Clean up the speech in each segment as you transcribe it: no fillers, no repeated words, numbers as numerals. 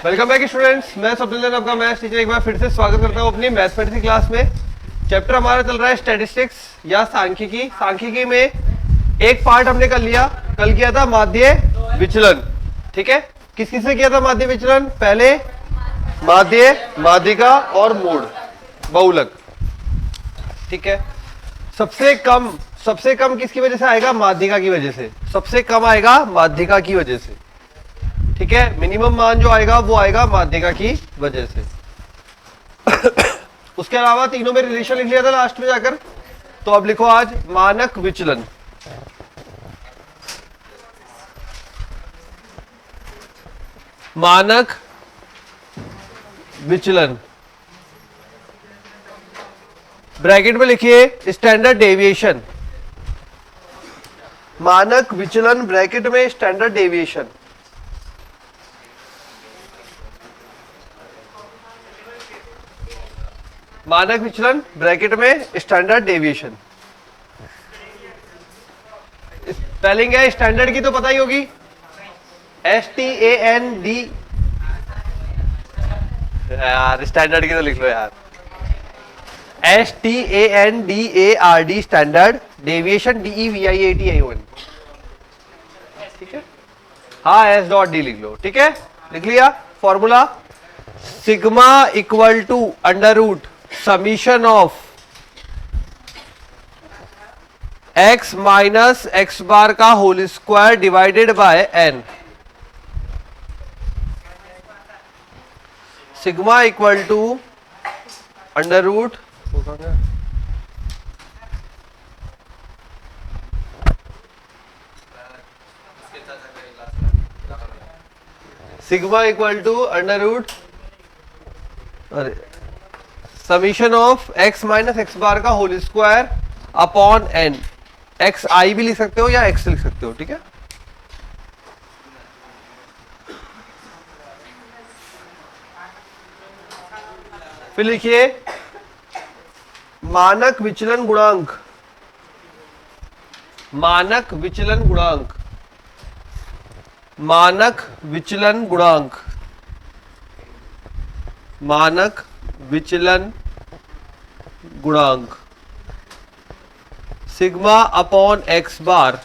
Welcome back students, मैं स्वप्निल आपका maths teacher एक बार फिर से स्वागत करता हूँ अपनी मैथमेटिक्स की क्लास में। चैप्टर हमारा चल रहा है स्टैटिस्टिक्स या सांख्यिकी। सांख्यिकी में एक पार्ट हमने कर लिया, कल किया था माध्य विचलन। ठीक है, किस किस से किया था माध्य विचलन? पहले माध्य, माध्यिका और मूड बहुलक। ठीक है, सबसे कम किसकी वजह से आएगा? माध्यिका की वजह से। सबसे कम आएगा माध्यिका की वजह से। ठीक है, मिनिमम मान जो आएगा वो आएगा माध्यिका की वजह से। उसके अलावा तीनों में रिलेशन लिख लिया था लास्ट में जाकर, तो अब लिखो आज मानक विचलन। मानक विचलन ब्रैकेट में लिखिए स्टैंडर्ड डेविएशन। मानक विचलन ब्रैकेट में स्टैंडर्ड डेविएशन। मानक विचलन ब्रैकेट में स्टैंडर्ड डेविएशन। स्पेलिंग है स्टैंडर्ड की तो पता ही होगी, STAND। यार स्टैंडर्ड की तो लिख लो यार, STANDARD स्टैंडर्ड, डेविएशन DEVIATION। ठीक है, हाँ S.D लिख लो। ठीक है, लिख लिया। Formula sigma equal to under root summation of x minus x bar का whole square divided by n। Sigma equal to under root sigma equal to under root summation of x minus x bar का whole square upon n। x i भी लिख सकते हो या x लिख सकते हो। ठीक है, फिर लिखिए मानक विचलन गुणांक। मानक विचलन गुणांक, मानक विचलन गुणांक, मानक विचलन गुणांक सिग्मा अपॉन एक्स बार।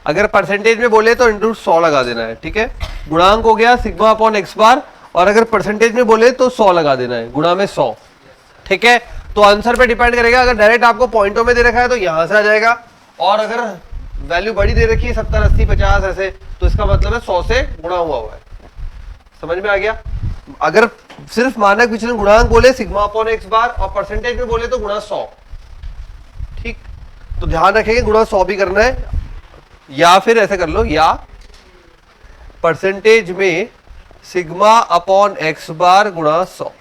अगर परसेंटेज में बोले तो इंटू 100 लगा देना है। ठीक है, गुणांक हो गया सिग्मा अपॉन एक्स बार, और अगर परसेंटेज में बोले तो 100 लगा देना है, गुणा में 100। ठीक है, तो आंसर पे डिपेंड करेगा। अगर डायरेक्ट आपको पॉइंटों में दे रखा है तो यहां से आ जाएगा, और अगर वैल्यू बड़ी दे रखी है 70 80 50 ऐसे, तो इसका मतलब है 100 से गुणा हुआ है। समझ में आ गया? अगर सिर्फ मानक विचलन गुणांक बोले सिग्मा अपॉन एक्स बार, और परसेंटेज में बोले तो गुणा 100। ठीक, तो ध्यान रखेंगे गुणा 100 भी करना है, या फिर ऐसे कर लो, या परसेंटेज में सिग्मा अपॉन एक्स बार गुणा 100।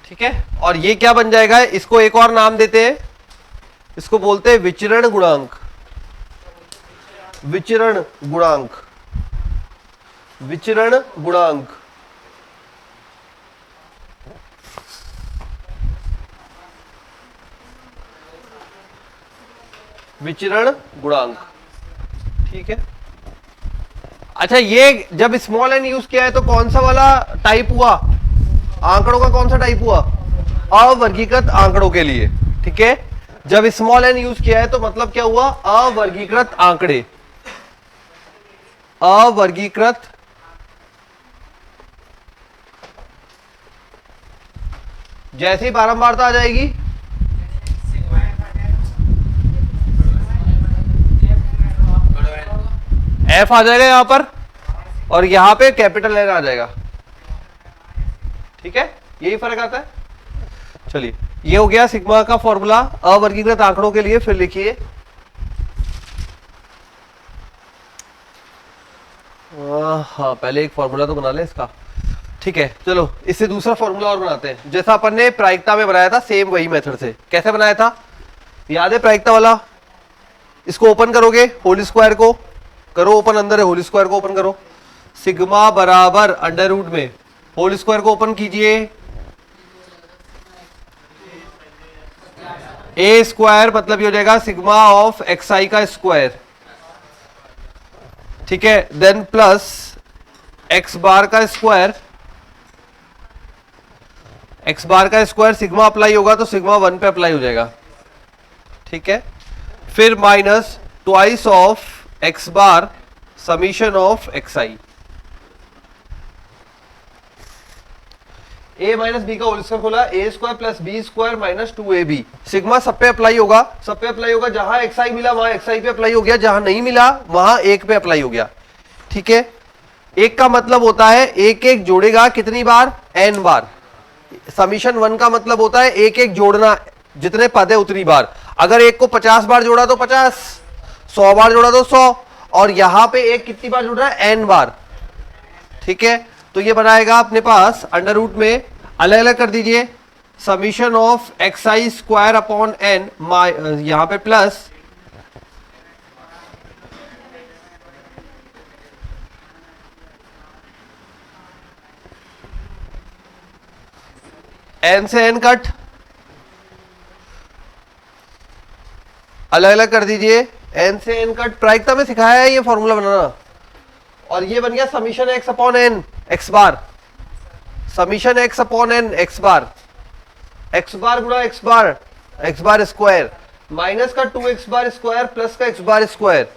ठीक है, और ये क्या बन जाएगा? इसको एक और नाम देते हैं, इसको बोलते हैं विचरण गुणांक। विचरण गुणांक, विचरण गुणांक। विचरण गुणांक। ठीक है, अच्छा, ये जब स्मॉल एन यूज किया है तो कौन सा वाला टाइप हुआ? आंकड़ों का कौन सा टाइप हुआ? अवर्गीकृत आंकड़ों के लिए। ठीक है, जब स्मॉल एन यूज किया है तो मतलब क्या हुआ? अवर्गीकृत आंकड़े। अवर्गीकृत जैसे ही बारंबारता आ जाएगी, एफ आ जाएगा यहां पर, और यहां पे कैपिटल एन आ जाएगा। ठीक है, यही फर्क आता है। चलिए, ये हो गया सिग्मा का फॉर्मूला अवर्गीकृत आंकड़ों के लिए। फिर लिखिए हाँ, पहले एक फॉर्मूला तो बना ले इसका। ठीक है, चलो इससे दूसरा फॉर्मूला और बनाते हैं, जैसा अपन ने प्रायिकता में बनाया था, सेम वही मेथड से। कैसे बनाया था याद है? प्रायिकता वाला, इसको ओपन करोगे, होल स्क्वायर को करो ओपन, अंदर है होल स्क्वायर को ओपन करो, सिग्मा बराबर अंडर रूट में होल स्क्वायर को ओपन कीजिए, ए स्क्वायर मतलब ये हो जाएगा सिग्मा ऑफ एक्स आई का स्क्वायर, ठीक है, देन प्लस एक्स बार का स्क्वायर, एक्स बार का स्क्वायर सिग्मा अप्लाई होगा तो सिग्मा 1 पे अप्लाई हो जाएगा, ठीक है, फिर minus twice of X bar summation of x I, A minus B का होल स्क्वायर खोला, A square plus B square minus 2ab, sigma सब पे अप्लाई होगा, सब पे अप्लाई होगा, जहां एक्स आई मिला वहां एक्स आई पे अप्लाई हो गया, जहां नहीं मिला वहां एक पे अप्लाई हो गया, ठीक है। एक का मतलब होता है एक एक जोड़ेगा कितनी बार, n बार, समीशन 1 का मतलब होता है एक एक जोड़ना, जितने पद है उतनी बार, अगर एक को 50 बार जोड़ा तो 50, 100 बार जोड़ा तो 100, और यहां पे एक कितनी बार जुड़ रहा है, n बार, ठीक है। तो ये बनाएगा अपने पास अंडर रूट में अलग अलग कर दीजिए, summation of x I square upon N, यहां पे प्लस एन से एन कट, अलग अलग कर दीजिए, एन से एन कट, प्रायिकता में सिखाया है ये फॉर्मूला बनाना, और ये बन गया summation X upon N X bar, summation X upon N X bar गुणा एक्स बार स्क्वायर माइनस का 2x बार स्क्वायर प्लस का X bar square,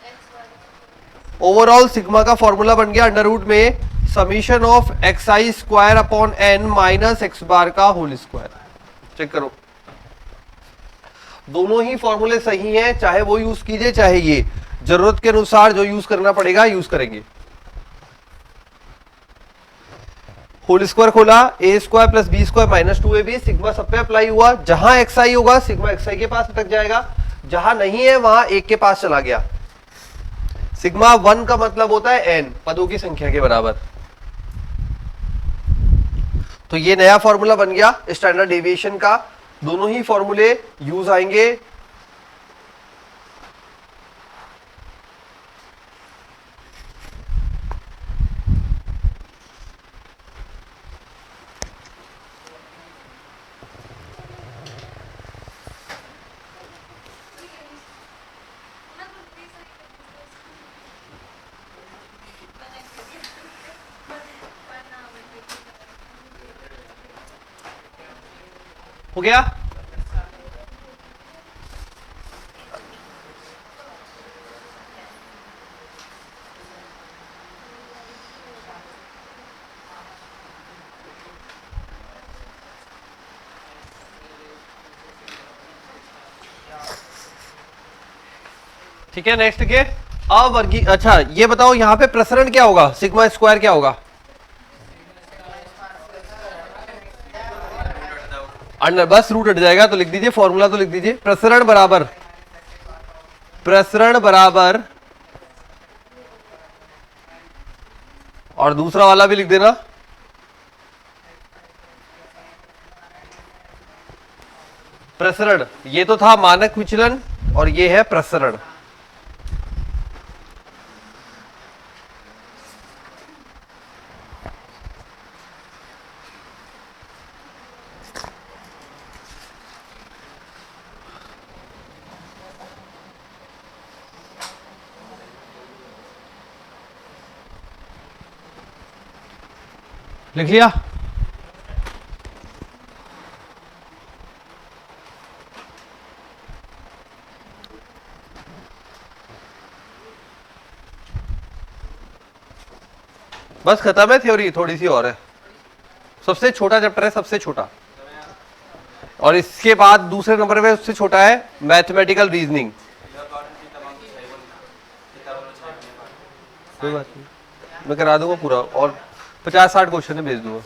overall sigma का फॉर्मूला बन गया अंडर रूट में summation of x I square upon N minus X bar का whole square. Check करो, दोनों ही फॉर्मूले सही हैं, चाहे वो यूज कीजिए चाहे ये, जरूरत के अनुसार जो यूज करना पड़ेगा यूज करेंगे। होल स्क्वायर खोला, A square plus B square minus 2ab, sigma सब पे अप्लाई हुआ, जहां एक्स आई होगा सिग्मा एक्स आई के पास अटक जाएगा, जहां नहीं है वहां एक के पास चला गया। सिग्मा 1 का मतलब होता है n पदों की संख्या के बराबर। तो ये नया फॉर्मूला बन गया स्टैंडर्ड डेविएशन का, दोनों ही फॉर्मूले यूज आएंगे। हो गया? ठीक है, नेक्स्ट के अवर्गी, अच्छा ये बताओ यहां पे प्रसरण क्या होगा, सिग्मा स्क्वायर क्या होगा, अंडर, बस रूट हट जाएगा तो लिख दीजिए, फॉर्मूला तो लिख दीजिए, प्रसरण बराबर और दूसरा वाला भी लिख देना, प्रसरण, ये तो था मानक विचलन और ये है प्रसरण। लिख लिया? बस खत्म है थ्योरी, थोड़ी सी और है, सबसे छोटा चैप्टर है, सबसे छोटा, और इसके बाद दूसरे नंबर पे उससे छोटा है मैथमेटिकल रीजनिंग। कोई बात नहीं, मैं करा दूंगा पूरा, और 50-60 क्वेश्चन भेज दूंगा,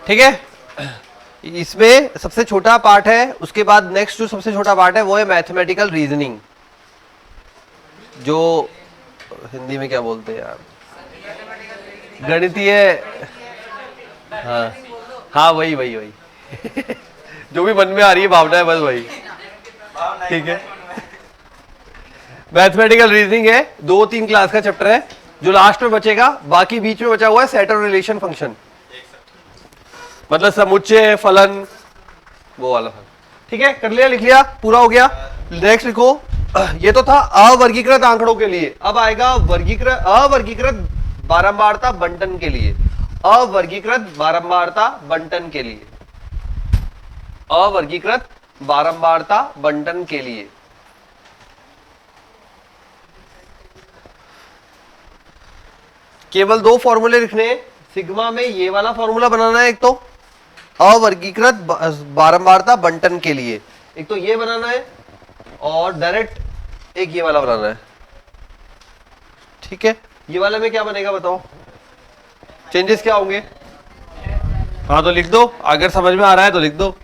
ठीक है। इसमें सबसे छोटा पार्ट है, उसके बाद नेक्स्ट जो सबसे छोटा पार्ट है वो है मैथमेटिकल रीजनिंग, जो हिंदी में क्या बोलते हैं यार, गणितीय, हाँ हाँ वही जो भी मन में आ रही है भावना है बस वही, ठीक है। मैथमेटिकल रीजनिंग है, 2-3 क्लास का चैप्टर है, जो लास्ट में बचेगा, बाकी बीच में बचा हुआ है सेट और रिलेशन फंक्शन, मतलब समुच्चय, फलन, वो वाला था। ठीक है, कर लिया, लिख लिया, पूरा हो गया। नेक्स्ट लिखो, ये तो था अवर्गीकृत आंकड़ों के लिए। अब आएगा अवर्गीकृत बारंबारता बंटन के लिए। अवर्गीकृत बारंबारता बंटन के लिए, अवर्गीकृत बारंबारता बंटन के लिए। केवल 2 फॉर्मूले लिखने हैं। सिग्मा में ये वाला फॉर्मूला बनाना है, एक तो अवर्गीकृत बारंबारता बंटन के लिए, एक तो ये बनाना है, और डायरेक्ट एक ये वाला बनाना है। ठीक है, ये वाले में क्या बनेगा बताओ, चेंजेस क्या होंगे? हाँ तो लिख दो, अगर समझ में आ रहा है तो लिख दो।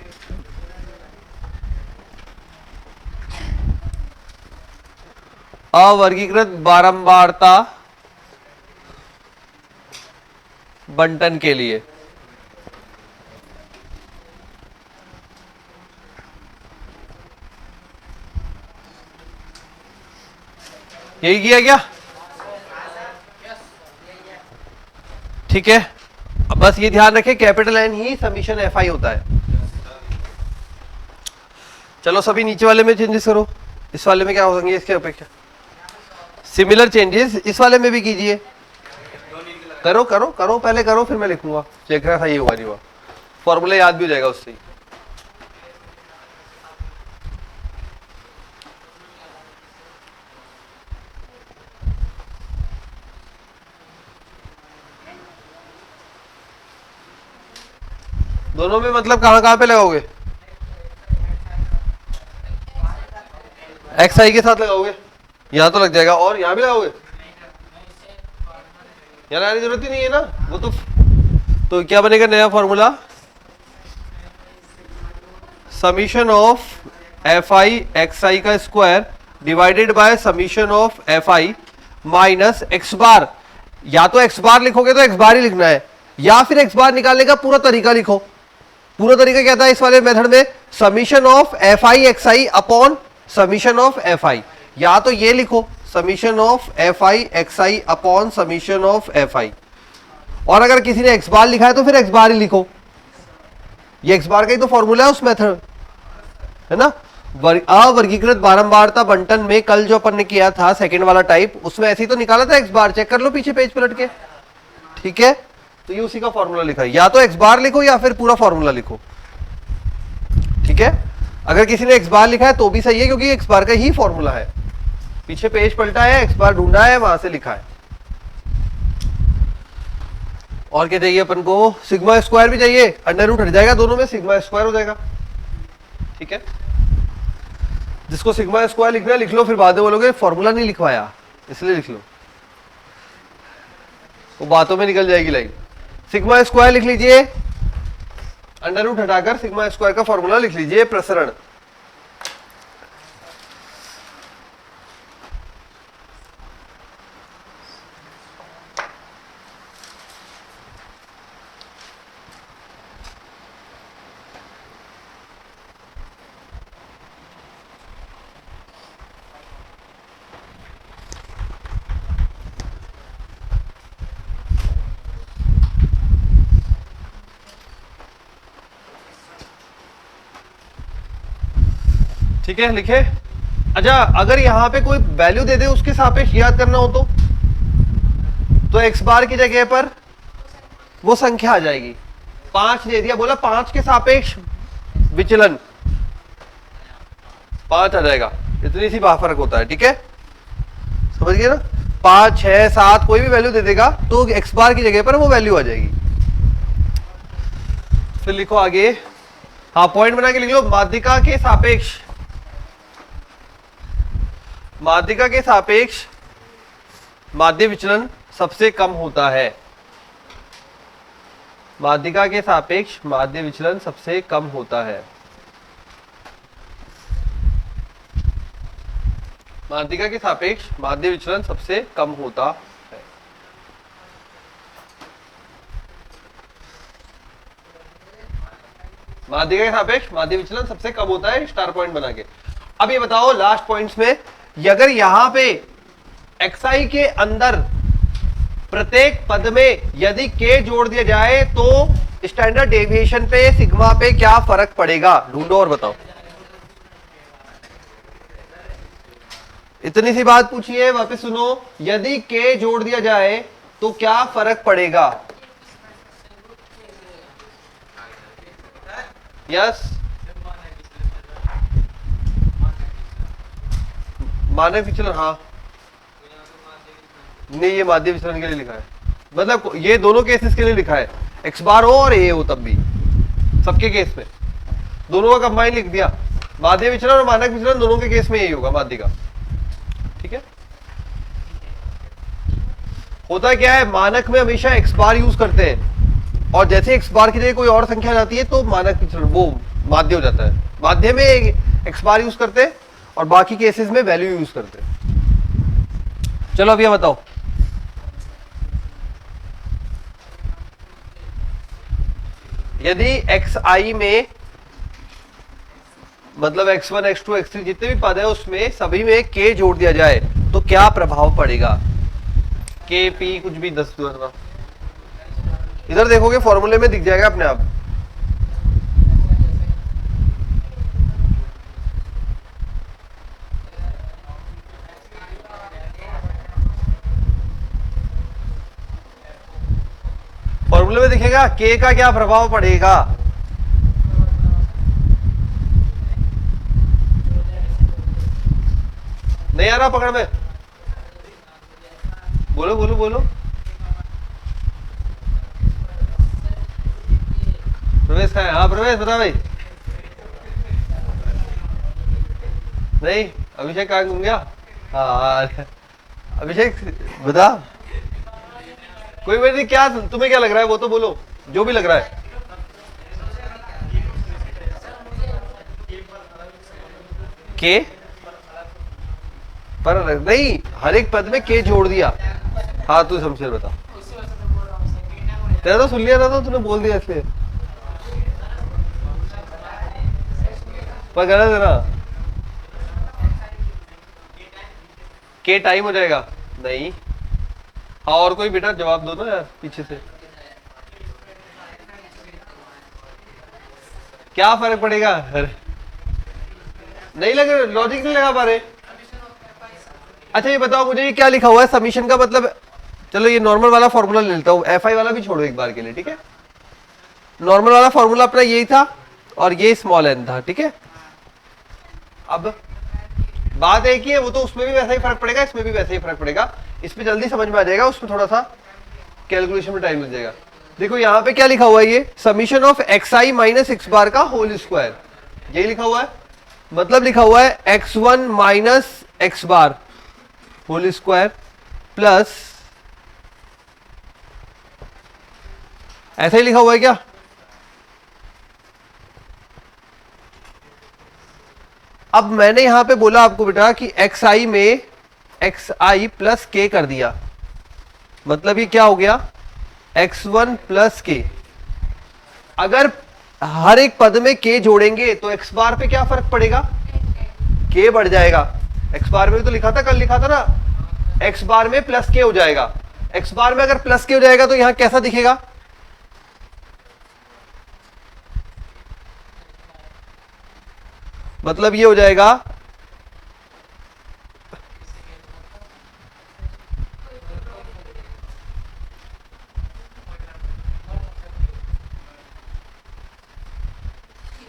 अवर्गीकृत बारंबारता बंटन के लिए यही किया क्या? ठीक है, अब बस ये ध्यान रखें कैपिटल एन ही समीशन एफ आई होता है। चलो सभी नीचे वाले में चेंजेस करो। इस वाले में क्या हो सकते इसके अपेक्षा सिमिलर चेंजेस इस वाले में भी कीजिए। करो करो करो, पहले करो फिर मैं लिखूंगा, चेक रहा सही होगा नहीं हुआ, फॉर्मूला याद भी हो जाएगा उससे। दोनों में मतलब कहां कहां पे लगाओगे? एक्स आई के साथ लगाओगे, यहां तो लग जाएगा, और यहां भी लगाओगे, यहाँ लगाने की जरूरत ही नहीं है ना वो तो क्या बनेगा नया formula? Summation of F I X I का square divided by summation of F I minus X bar. या तो एक्स बार लिखोगे तो एक्स बार ही लिखना है, या फिर एक्स बार निकालने का पूरा तरीका लिखो। पूरा तरीका क्या था इस वाले मेथड में? Summation of F I X i upon summation of F आई। या तो ये लिखो summation of F I X i upon summation of F आई, और अगर किसी ने एक्स बार लिखा है तो फिर एक्स बार ही लिखो। ये एक्स बार का ही तो फॉर्मूला है उस मेथड, है ना। अवर्गीकृत बारंबारता बंटन में कल जो अपन ने किया था सेकंड वाला टाइप, उसमें ऐसे ही तो निकाला था एक्स बार, चेक कर लो पीछे पेज पलट के। ठीक है, तो ये उसी का फॉर्मूला लिखा है, या तो एक्स बार लिखो या फिर पूरा फॉर्मूला लिखो। ठीक है, अगर किसी ने एक्स बार लिखा है तो भी सही है, क्योंकि एक्स बार का ही फॉर्मूला है। पीछे पेज पलटा है, एक्स बार ढूंढा है, वहां से लिखा है। और क्या चाहिए अपन को? सिग्मा स्क्वायर भी चाहिए, अंडर रूट हट जाएगा दोनों में, सिग्मा स्क्वायर हो जाएगा। ठीक है, जिसको सिग्मा स्क्वायर लिखना है लिख लो, फिर बाद में बोलोगे फॉर्मूला नहीं लिखवाया, इसलिए लिख लो, वो बातों में निकल जाएगी लाइन। सिग्मा स्क्वायर लिख लीजिए, अंडर रूट हटाकर सिग्मा स्क्वायर का फॉर्मूला लिख लीजिए, प्रसरण। ठीक है, लिखे। अच्छा, अगर यहां पे कोई वैल्यू दे दे उसके सापेक्ष याद करना हो तो एक्स बार की जगह पर वो संख्या आ जाएगी। 5 दे दिया, बोला 5 के सापेक्ष विचलन 5 आ जाएगा, इतनी सी फर्क होता है। ठीक है, समझ गए ना। 5 6 7 कोई भी वैल्यू दे देगा तो एक्स बार की जगह पर वो वैल्यू आ जाएगी। फिर लिखो आगे, हाँ पॉइंट बना के लिख लो, माध्यिका के सापेक्ष, माध्यिका के सापेक्ष माध्य विचलन सबसे कम होता है। माध्यिका के सापेक्ष माध्य विचलन सबसे कम होता है। माध्यिका के सापेक्ष माध्य विचलन सबसे कम होता है। माध्यिका के सापेक्ष माध्य विचलन सबसे कम होता है, स्टार पॉइंट बना के। अब ये बताओ लास्ट पॉइंट्स में, अगर यहां पे xi के अंदर प्रत्येक पद में यदि k जोड़ दिया जाए तो स्टैंडर्ड डेविएशन पे सिग्मा पे क्या फर्क पड़ेगा, ढूंढो और बताओ। इतनी सी बात पूछी है, वापस सुनो। यदि k जोड़ दिया जाए तो क्या फर्क पड़ेगा? यस, मानक विचलन, हाँ नहीं, ये माध्य विचलन के लिए लिखा है, मतलब ये दोनों केसेस के लिए लिखा है, एक्स बार हो और ए हो, तब भी सबके केस में दोनों का कंबाइन लिख दिया। माध्य विचलन और मानक विचलन दोनों के केस में यही होगा, माध्य का। ठीक है, होता क्या है, मानक में हमेशा एक्स बार यूज करते हैं, और जैसे एक्स बार की जगह कोई और संख्या जाती है तो मानक विचलन वो माध्य हो जाता है। माध्य में एक्स बार यूज करते हैं और बाकी केसेस में वैल्यू यूज करते हैं। चलो अब ये बताओ, यदि एक्स आई में मतलब x1 x2 x3 जितने भी पद है उसमें सभी में k जोड़ दिया जाए तो क्या प्रभाव पड़ेगा? k p कुछ भी 10 इधर देखोगे फॉर्मूले में दिख जाएगा अपने आप। फॉर्मूले में दिखेगा k का क्या प्रभाव पड़ेगा। नहीं आ रहा पकड़ में, बोलो बोलो बोलो। प्रवेश का है, हाँ प्रवेश बता भाई। नहीं, अभिषेक कहाँ घूम गया? हाँ अभिषेक बता, कोई बात नहीं, क्या तुम्हें क्या लग रहा है वो तो बोलो, जो भी लग रहा है। के पर नहीं, हर एक पद में के जोड़ दिया। हाँ तू शमशेर बता, तेरा तो सुन लिया था तो तूने बोल दिया इसलिए, पर गलत है ना। के टाइम हो जाएगा नहीं। हाँ और कोई बेटा जवाब दो ना यार पीछे से, क्या फर्क पड़ेगा? अरे नहीं लग रहा, लॉजिक नहीं लगा पा रहे। अच्छा ये बताओ मुझे, ये क्या लिखा हुआ है समीशन का मतलब? चलो ये नॉर्मल वाला फॉर्मूला ले लेता हूँ, एफ आई वाला भी छोड़ो एक बार के लिए, ठीक है। नॉर्मल वाला फॉर्मूला अपना यही था और ये स्मॉल एन था, ठीक है। अब बात एक ही है, वो तो उसमें भी वैसा ही फर्क पड़ेगा, इसमें भी वैसा ही फर्क पड़ेगा। इस पे जल्दी समझ में आ जाएगा, उसमें थोड़ा सा कैलकुलेशन में टाइम लग जाएगा। देखो यहाँ पे क्या लिखा हुआ है, ये summation of x I minus X bar का होल स्क्वायर, यही लिखा हुआ है। मतलब लिखा हुआ है x1 minus X bar whole square plus, ऐसा ही लिखा हुआ है क्या? अब मैंने यहां पे बोला आपको बेटा कि एक्स आई में एक्स आई प्लस के कर दिया, मतलब ये क्या हो गया x1 प्लस के। अगर हर एक पद में k जोड़ेंगे तो x बार पे क्या फर्क पड़ेगा? k बढ़ जाएगा। x बार में तो लिखा था, कल लिखा था ना, x बार में प्लस k हो जाएगा। x बार में अगर प्लस k हो जाएगा तो यहां कैसा दिखेगा? मतलब ये हो जाएगा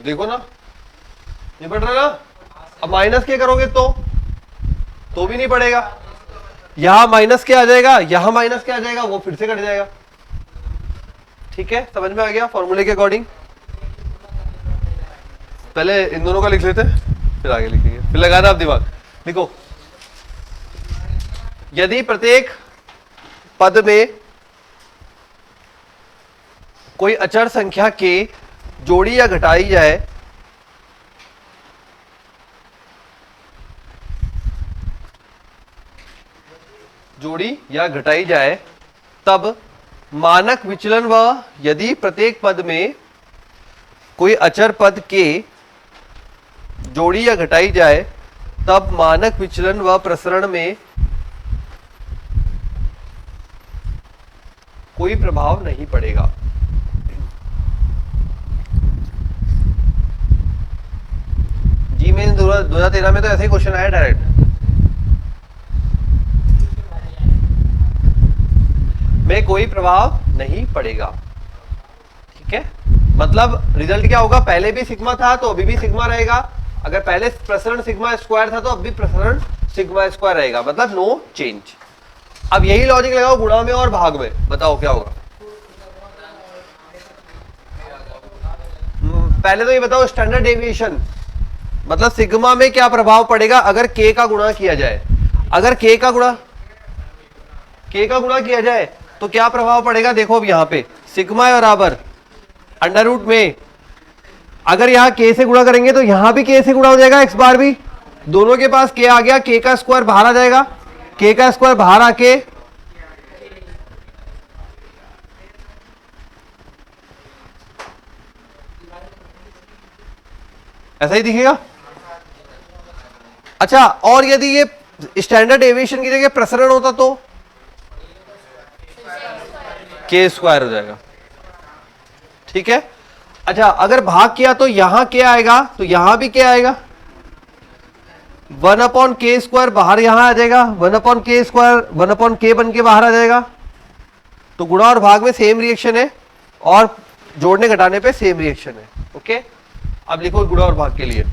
देखो ना, ये बढ़ रहा है ना। अब माइनस के करोगे तो भी नहीं पड़ेगा, यहां माइनस के आ जाएगा, यहां माइनस के आ जाएगा, वो फिर से कट जाएगा। ठीक है, समझ में आ गया फॉर्मूले के अकॉर्डिंग। पहले इन दोनों का लिख लेते हैं फिर आगे लिखेंगे, फिर लगाना आप दिमाग। देखो यदि प्रत्येक पद में कोई अचर संख्या के जोड़ी या घटाई जाए तब मानक विचलन व यदि प्रत्येक पद में कोई अचर पद के जोड़ी या घटाई जाए तब मानक विचलन व प्रसरण में कोई प्रभाव नहीं पड़ेगा। जी मेन 2013 में तो ऐसे ही क्वेश्चन आया डायरेक्ट। में कोई प्रभाव नहीं पड़ेगा, ठीक है। मतलब रिजल्ट क्या होगा, पहले भी सिग्मा था तो अभी भी सिग्मा रहेगा, अगर पहले प्रसरण सिग्मा स्क्वायर था तो अब भी प्रसरण सिग्मा स्क्वायर रहेगा, मतलब नो चेंज। अब यही लॉजिक लगाओ गुणा में और भाग में, बताओ क्या होगा। पहले तो ये बताओ स्टैंडर्ड डेविएशन, मतलब सिग्मा में क्या प्रभाव पड़ेगा अगर k का गुणा किया जाए। अगर k का गुणा किया जाए तो क्या प्रभाव पड़ेगा, देखो अब यहां पे सिग्मा बराबर अंडर रूट में, अगर यहां k से गुणा करेंगे तो यहां भी k से गुणा हो जाएगा, x बार भी, दोनों के पास k आ गया, k का स्क्वायर बाहर आ जाएगा, k का स्क्वायर बाहर आके ऐसा ही दिखेगा। अच्छा, और यदि ये स्टैंडर्ड डेविएशन की जगह प्रसरण होता तो k स्क्वायर हो जाएगा, ठीक है। अच्छा, अगर भाग किया तो यहां क्या आएगा, तो यहां भी क्या आएगा, 1/k स्क्वायर बाहर यहां आ जाएगा, 1/k स्क्वायर 1/k बन के बाहर आ जाएगा। तो गुणा और भाग में सेम रिएक्शन है और जोड़ने घटाने पे सेम रिएक्शन है, ओके। अब लिखो गुणा और भाग के लिए,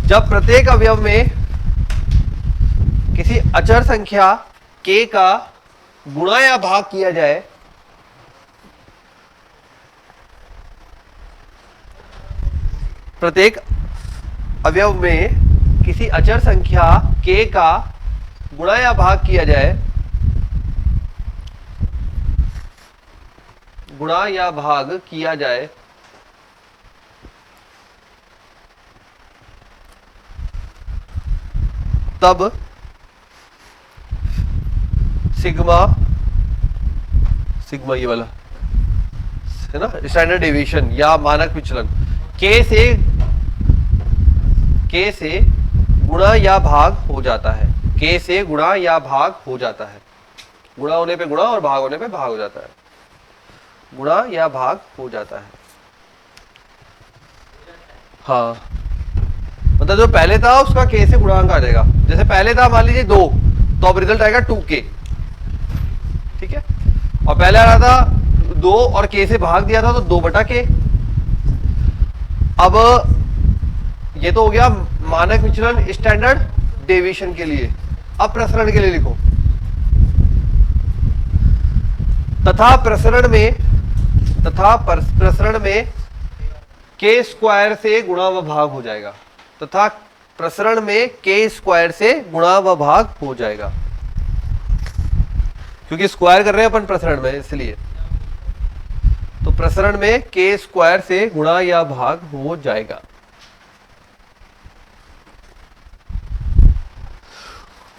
जब प्रत्येक अवयव में किसी अचर संख्या k का गुणा या भाग किया जाए, प्रत्येक अवयव में किसी अचर संख्या k का गुणा या भाग किया जाए, गुणा या भाग किया जाए, तब सिग्मा ये वाला है ना, स्टैंडर्ड डेविएशन या मानक विचलन, k से गुणा या भाग हो जाता है, k से गुणा या भाग हो जाता है, गुणा होने पे गुणा और भाग होने पे भाग हो जाता है, गुणा या भाग हो जाता है। हाँ, मतलब जो पहले था उसका k से गुणांक आ जाएगा, जैसे पहले था मान लीजिए 2, तो अब रिजल्ट आएगा 2k, ठीक है। और पहले आ रहा था 2 और k से भाग दिया था तो 2/k। अब ये तो हो गया मानक विचलन स्टैंडर्ड डेविएशन के लिए। अब प्रसरण के लिए लिखो, तथा प्रसरण में k स्क्वायर से गुणा व भाग हो जाएगा, तथा प्रसरण में k स्क्वायर से गुणा व भाग हो जाएगा, क्योंकि स्क्वायर कर रहे हैं अपन प्रसरण में इसलिए, तो प्रसरण में k स्क्वायर से गुणा या भाग हो जाएगा।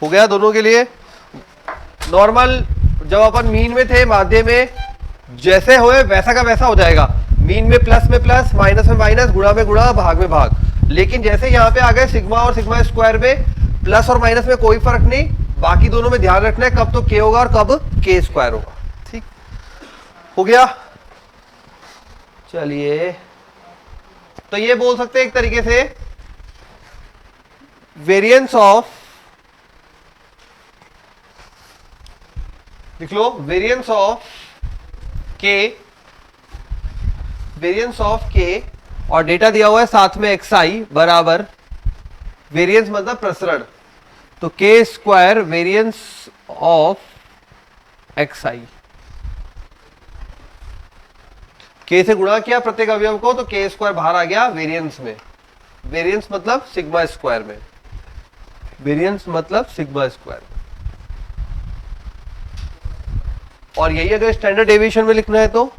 हो गया दोनों के लिए। नॉर्मल जब अपन मीन में थे, माध्य में जैसे होए वैसा का वैसा हो जाएगा, मीन में प्लस, माइनस में माइनस, गुणा में गुणा, भाग में भाग। लेकिन जैसे यहाँ पे आ गए सिग्मा और सिग्मा स्क्वायर में प्लस और माइनस में कोई फर्क नहीं, बाकी दोनों में ध्यान रखना है कब तो k होगा और कब k स्क्वायर होगा, ठीक हो गया। चलिए, तो ये बोल सकते हैं एक तरीके से वेरिएंस ऑफ, लिख लो वेरिएंस ऑफ k और डेटा दिया हुआ है साथ में xi बराबर, वेरिएंस मतलब प्रसरण, तो k square variance of xi, k से गुणा किया प्रत्येक अवयव को तो k स्क्वायर बाहर आ गया वेरिएंस में, वेरिएंस मतलब सिग्मा स्क्वायर में, वेरिएंस मतलब सिग्मा स्क्वायर। और यही अगर स्टैंडर्ड डेविएशन में लिखना है तो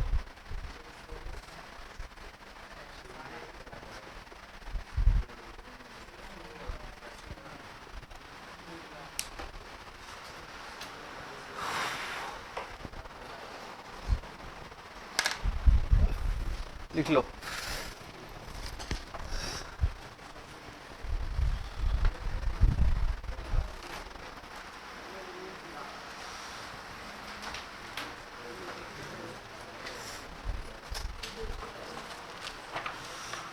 लिख लो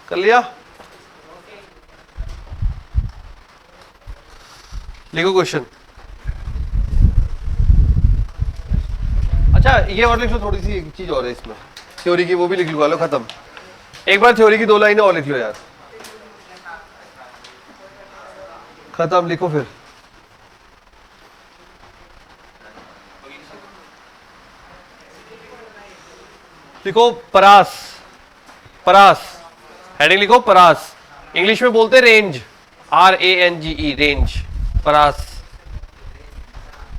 कर लिया? लिखो क्वेश्चन। अच्छा ये और लिख लो, थोड़ी सी एक चीज और है इसमें थ्योरी की, वो भी लिख लूंगा। लो खत्म। एक बार थ्योरी की 2 लाइनें और लिख लो यार, खत्म। लिखो फिर। लिखो परास। परास हेडिंग लिखो परास। इंग्लिश में बोलते रेंज, RANGE, रेंज। परास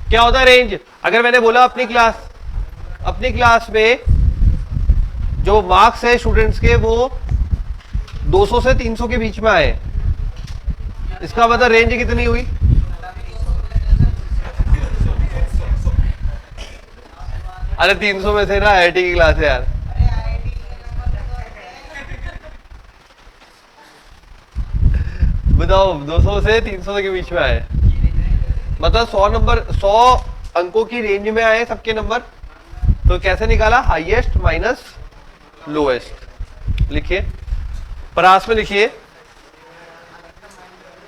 क्या होता है? रेंज। अगर मैंने बोला अपनी क्लास में जो मार्क्स है स्टूडेंट्स के वो 200 से 300 के बीच में आए, इसका मतलब रेंज कितनी हुई? अरे 300 में से ना IIT की क्लास है यार। बताओ 200 से 300 के बीच में आए, मतलब 100 अंकों की रेंज में आए सबके नंबर। तो कैसे निकाला? Highest minus lowest. लिखिए परास में, लिखिए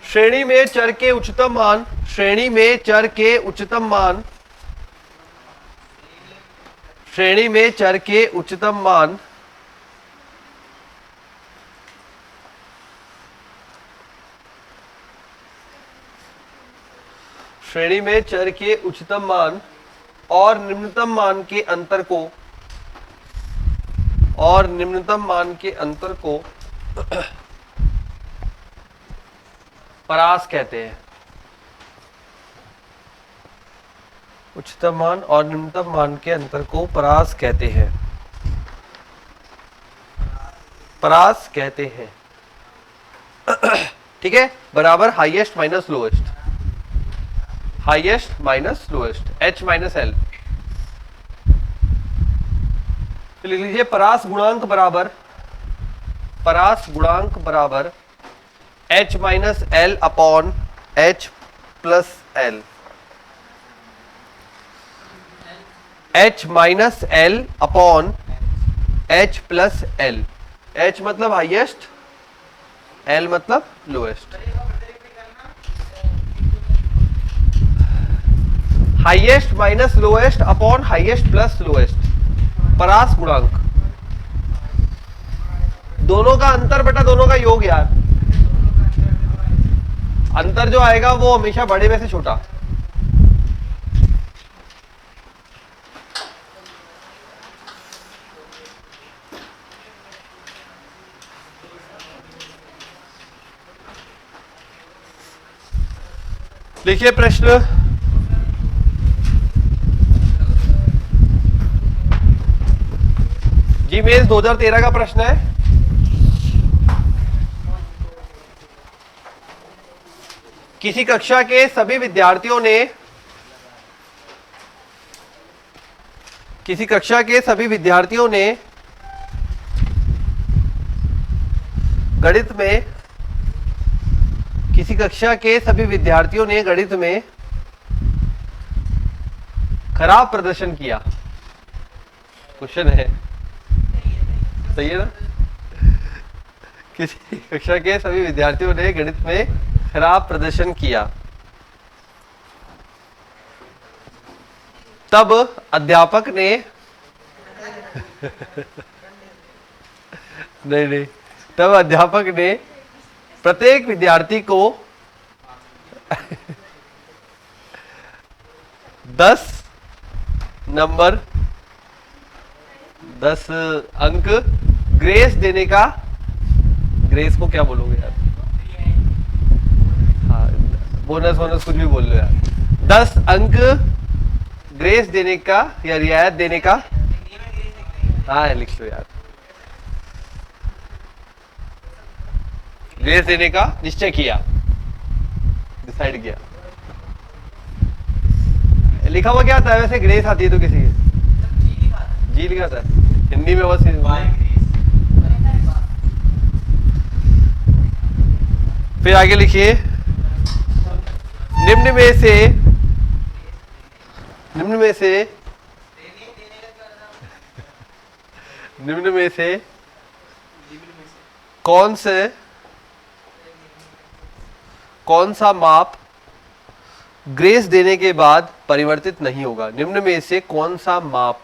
श्रेणी में चर के उच्चतम मान, श्रेणी में चर के उच्चतम मान, श्रेणी में चर के उच्चतम मान श्रेणी में चर के उच्चतम मान और निम्नतम मान के अंतर को, और निम्नतम मान के अंतर को परास कहते हैं। उच्चतम मान और निम्नतम मान के अंतर को परास कहते हैं, परास कहते हैं। ठीक है, बराबर highest minus lowest, highest minus lowest, H minus L। तो लिख लीजिए परास गुणांक बराबर, परास गुणांक बराबर H minus L upon H plus L। H minus L upon H plus L। H मतलब हाईएस्ट, L मतलब lowest. Highest minus lowest upon highest plus lowest, परास गुणांक। दोनों का अंतर बटा दोनों का योग यार। अंतर जो आएगा वो हमेशा बड़े में से छोटा। लिखिए प्रश्न। जी मेंस 2013 का प्रश्न है। किसी कक्षा के सभी विद्यार्थियों ने, किसी कक्षा के सभी विद्यार्थियों ने गणित में, किसी कक्षा के सभी विद्यार्थियों ने गणित में खराब प्रदर्शन किया। क्वेश्चन है, सही है ना? किसी कक्षा के सभी विद्यार्थियों ने गणित में खराब प्रदर्शन किया, तब अध्यापक ने नहीं, तब अध्यापक ने प्रत्येक विद्यार्थी को 10 नंबर, 10 अंक ग्रेस देने का, ग्रेस को क्या बोलोगे यार? हाँ, बोनस वोनस कुछ भी बोल लो यार। 10 अंक ग्रेस देने का या रियायत देने का, हाँ लिख लो यार, ग्रेस देने का निश्चय किया, डिसाइड किया। लिखा हुआ क्या आता है वैसे? ग्रेस आती है तो किसी के जी लिखा था हिंदी में बस। फिर आगे लिखिए निम्न में से, निम्न में से, निम्न में से कौन सा माप ग्रेस देने के बाद परिवर्तित नहीं होगा? निम्न में से कौन सा माप,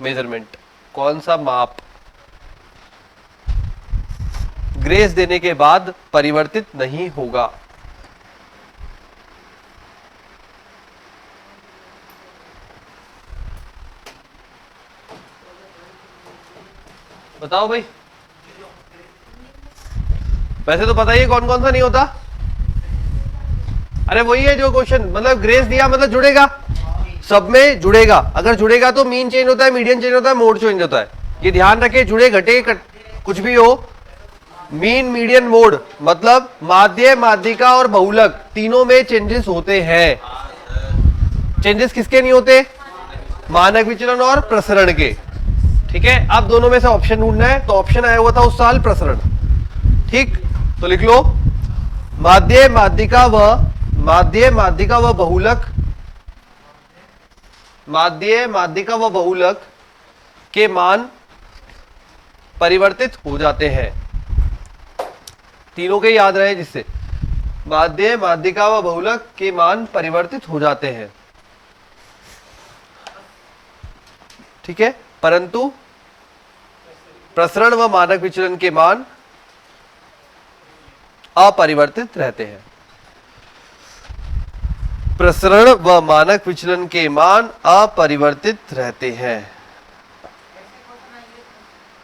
मेजरमेंट, कौन सा माप ग्रेस देने के बाद परिवर्तित नहीं होगा? बताओ भाई। वैसे तो पता ही है कौन कौन सा नहीं होता। अरे वही है जो क्वेश्चन, मतलब ग्रेस दिया मतलब जुड़ेगा, सब में जुड़ेगा। अगर जुड़ेगा तो मीन चेंज होता है, मीडियन चेंज होता है, मोड चेंज होता है। ये ध्यान रखे, जुड़े घटे कुछ भी हो, मीन मीडियन मोड मतलब माध्य, माध्यिका और बहुलक तीनों में चेंजेस होते हैं। चेंजेस किसके नहीं होते? मानक विचलन और प्रसरण के। ठीक है, अब दोनों में से ऑप्शन ढूंढना है, तो ऑप्शन आया हुआ था उस साल प्रसरण। ठीक, तो लिख लो माध्य, माध्यिका व बहुलक, माध्य, माध्यिका व बहुलक के मान परिवर्तित हो जाते हैं। तीनों के याद रहे जिससे, माध्य, माध्यिका व बहुलक के मान परिवर्तित हो जाते हैं। ठीक है, परंतु प्रसरण व मानक विचलन के मान अपरिवर्तित रहते हैं। प्रसरण व मानक विचलन के मान अपरिवर्तित रहते हैं।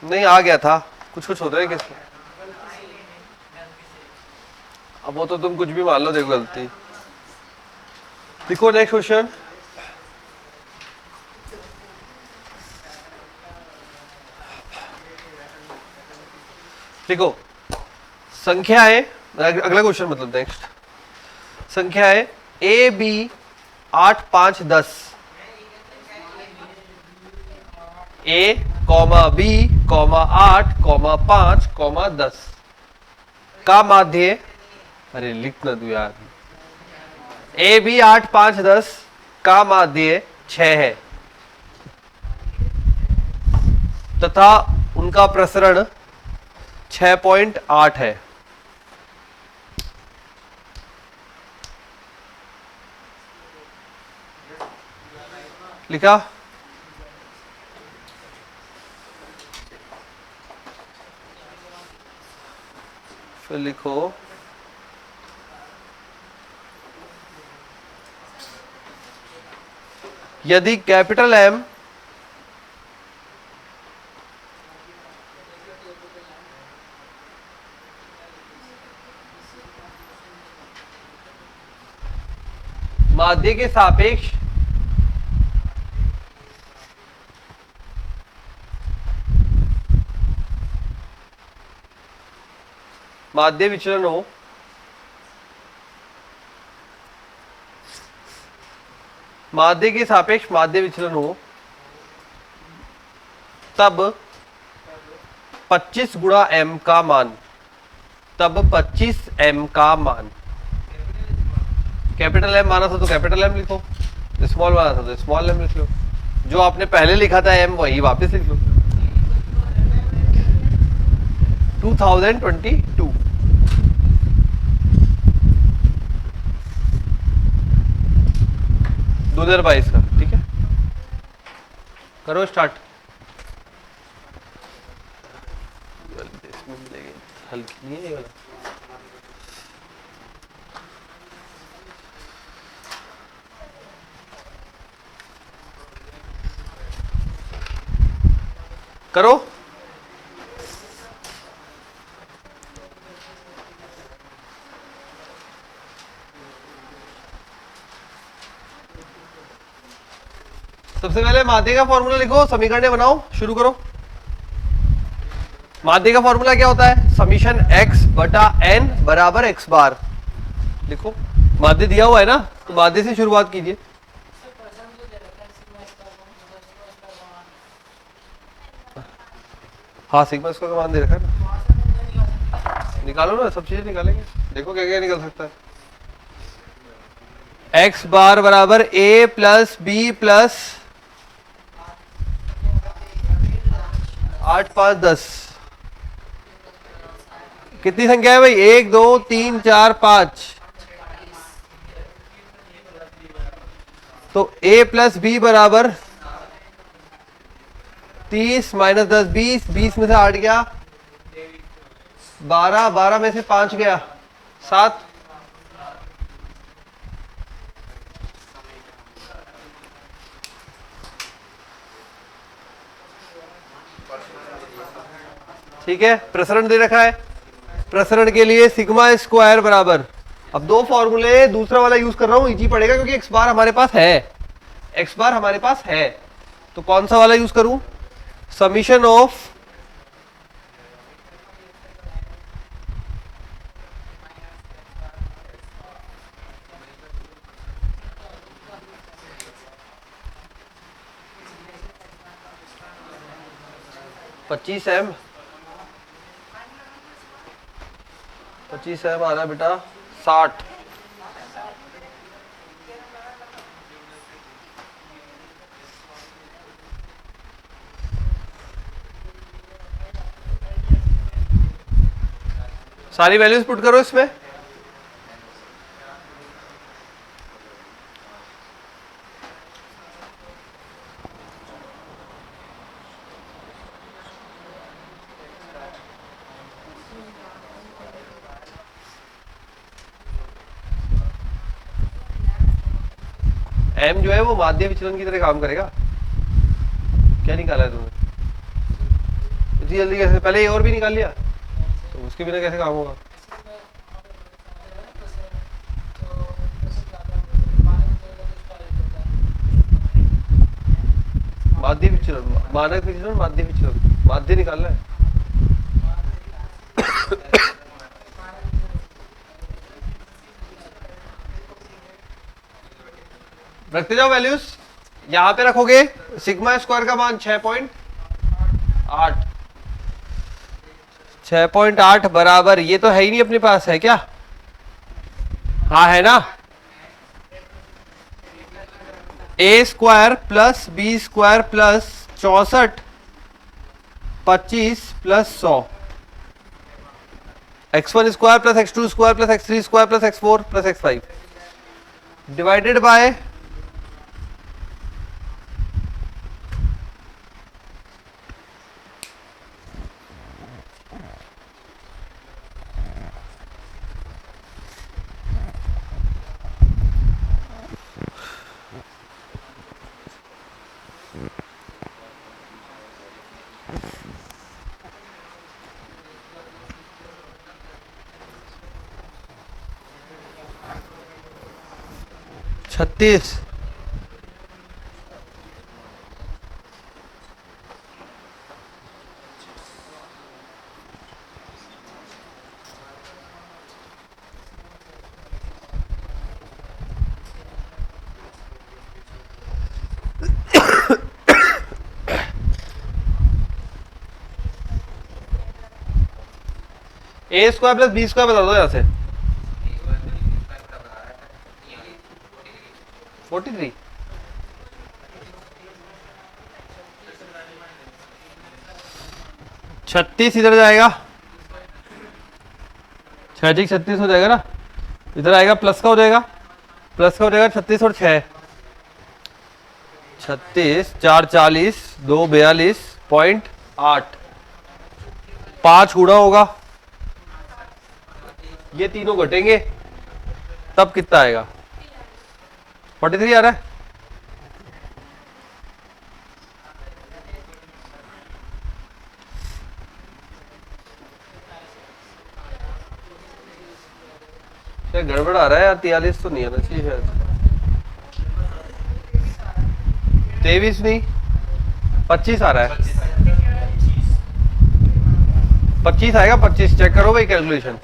नहीं आ गया था, कुछ कुछ होता है किसमें। अब वो तो तुम कुछ भी मान लो, देखो गलती। देखो नेक्स्ट क्वेश्चन, देखो संख्या है, अगला क्वेश्चन मतलब नेक्स्ट संख्या है A B 8 5 10, A comma B comma 8 comma 5 comma 10 का माध्य, अरे लिख ना तू यार, ए बी 8 5 10 का माध्य 6 है तथा उनका प्रसरण 6.8 है। लिखा? फिर लिखो यदि कैपिटल एम माध्य के सापेक्ष माध्य विचलन हो, माध्य के सापेक्ष माध्य विचलन हो, तब 25 गुणा m का मान, तब 25 m का मान, कैपिटल एम माना था तो कैपिटल एम लिखो, स्मॉल माना था तो स्मॉल एम लिख लो, जो आपने पहले लिखा था एम वही वापस लिख लो। 2022 2022 का। ठीक है, करो स्टार्ट। हल्की नहीं है ये वाला। करो। सबसे पहले माध्य का फॉर्मूला लिखो, समीकरण बनाओ, शुरू करो। माध्य का फॉर्मूला क्या होता है? समीशन x बटा n बराबर x बार। लिखो, माध्य दिया हुआ है ना, तो माध्य से शुरुआत कीजिए। हाँ, सिग्मा स्क्वायर का मान दे रखा है ना, निकालो ना, सब चीजें निकालेंगे। देखो क्या क्या निकल सकता है। x बार बराबर a प्लस बी प्लस 8 5 10, कितनी संख्या है भाई? 1 2 3 4 5। तो a प्लस बी बराबर 30 माइनस 10 20, 20 में से 8 गया 12, 12 में से 5 गया 7। ठीक है, प्रसरण दे रखा है। प्रसरण के लिए सिग्मा स्क्वायर बराबर, अब दो फॉर्मूले, दूसरा वाला यूज कर रहा हूं, इजी पड़ेगा क्योंकि एक्स बार हमारे पास है, एक्स बार हमारे पास है। तो कौन सा वाला यूज करूं? समीशन ऑफ $25 25 आ रहा बेटा 60। सारी वैल्यूज पुट करो इसमें। एम जो है वो माध्य विचलन की तरह काम करेगा। क्या निकाला है तुमने इतनी जल्दी? कैसे? पहले ये और भी निकाल लिया, तो उसके बिना कैसे काम होगा? माध्य विचलन, मानक विचलन, माध्य विचलन, माध्य निकालना है। रखते जाओ वैल्यूज, यहां पे रखोगे सिग्मा स्क्वायर का मान 6.8, 6.8 बराबर, ये तो है ही नहीं अपने पास, है क्या? हाँ है ना, A square plus B square plus 64 25 plus 100, x1 square plus x2 square plus x3 square plus x4 plus x5 divided by छत्तीस। A square plus B square बता दो यहां से। 43, छत्तीस इधर जाएगा, 6 36 हो जाएगा ना, इधर आएगा प्लस का हो जाएगा, प्लस का हो जाएगा 36 और 6 36, 4 40, 2 42.8, 5 गुणा होगा, ये तीनों घटेंगे तब कितना आएगा? 43 आ रहा है। क्या गड़बड़ आ रहा है यार? 43 तो नहीं आना चाहिए शायद, 23 नहीं, 25 आ रहा है, 25 आएगा, 25 चेक करो भाई कैलकुलेशन।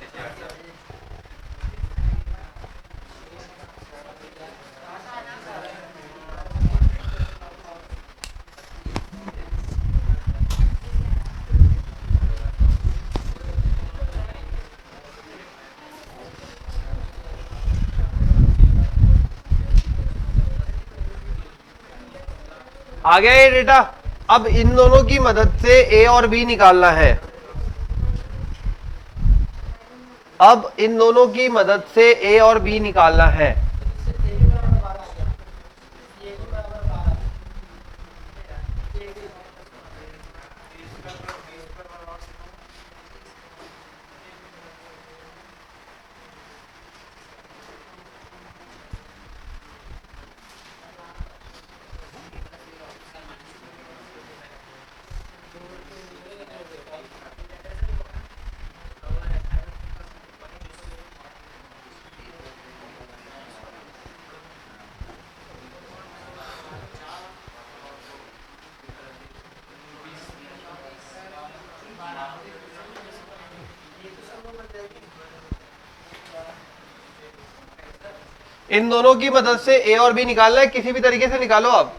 आ गया ये डेटा। अब इन दोनों की मदद से ए और बी निकालना है। अब इन दोनों की मदद से ए और बी निकालना है। इन दोनों की मदद से ए और बी निकालना है, किसी भी तरीके से निकालो आप।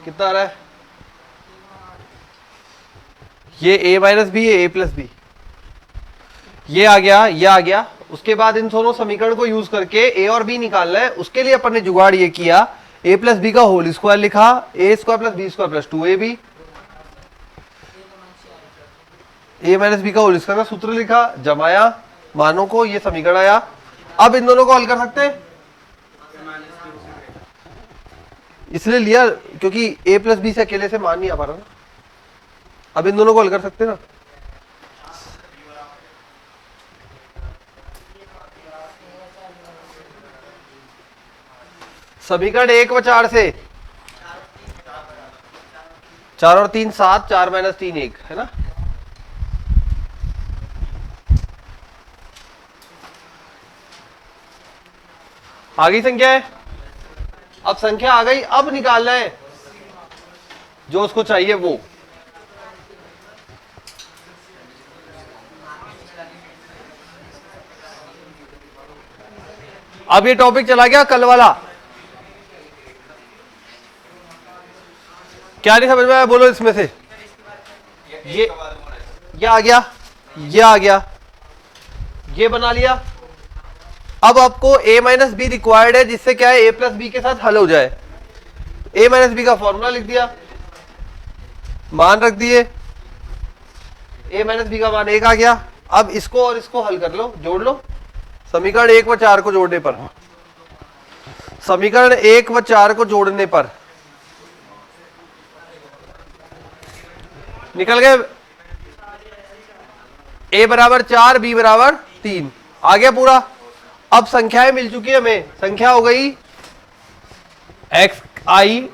कितना आ रहा है? ये a माइनस बी, ये a प्लस बी, ये आ गया, ये आ गया। उसके बाद इन दोनों समीकरण को यूज करके a और b निकालना है। उसके लिए अपन ने जुगाड़ ये किया, a प्लस बी का होल स्क्वायर लिखा, a square plus B square plus 2ab, a minus B का होल स्क्वायर का सूत्र लिखा, जमाया मानों को, ये समीकरण आया। अब इन दोनों को हल कर सकते हैं, इसलिए लिया क्योंकि a प्लस बी से अकेले से मान नहीं आ पा रहा ना। अब इन दोनों को हल कर सकते हैं ना। समीकरण 1 व 4 से 4 और 3 7, 4 माइनस 3 1 है ना। आ गई संख्या है, अब संख्या आ गई, अब निकालना है जो उसको चाहिए वो। अब ये टॉपिक चला गया कल वाला, क्या नहीं समझ में आया बोलो इसमें से। ये आ गया, ये आ गया, ये बना लिया। अब आपको a माइनस बी रिक्वायर्ड है, जिससे क्या है a प्लस बी के साथ हल हो जाए। a माइनस बी का फॉर्मूला लिख दिया, मान रख दिए, a माइनस बी का मान 1 आ गया। अब इसको और इसको हल कर लो, जोड़ लो। समीकरण 1 व 4 को जोड़ने पर, समीकरण 1 व 4 को जोड़ने पर निकल गए a बराबर 4, b बराबर 3, आ गया पूरा। अब संख्याएं मिल चुकी है हमें, संख्या हो गई एक्स आई,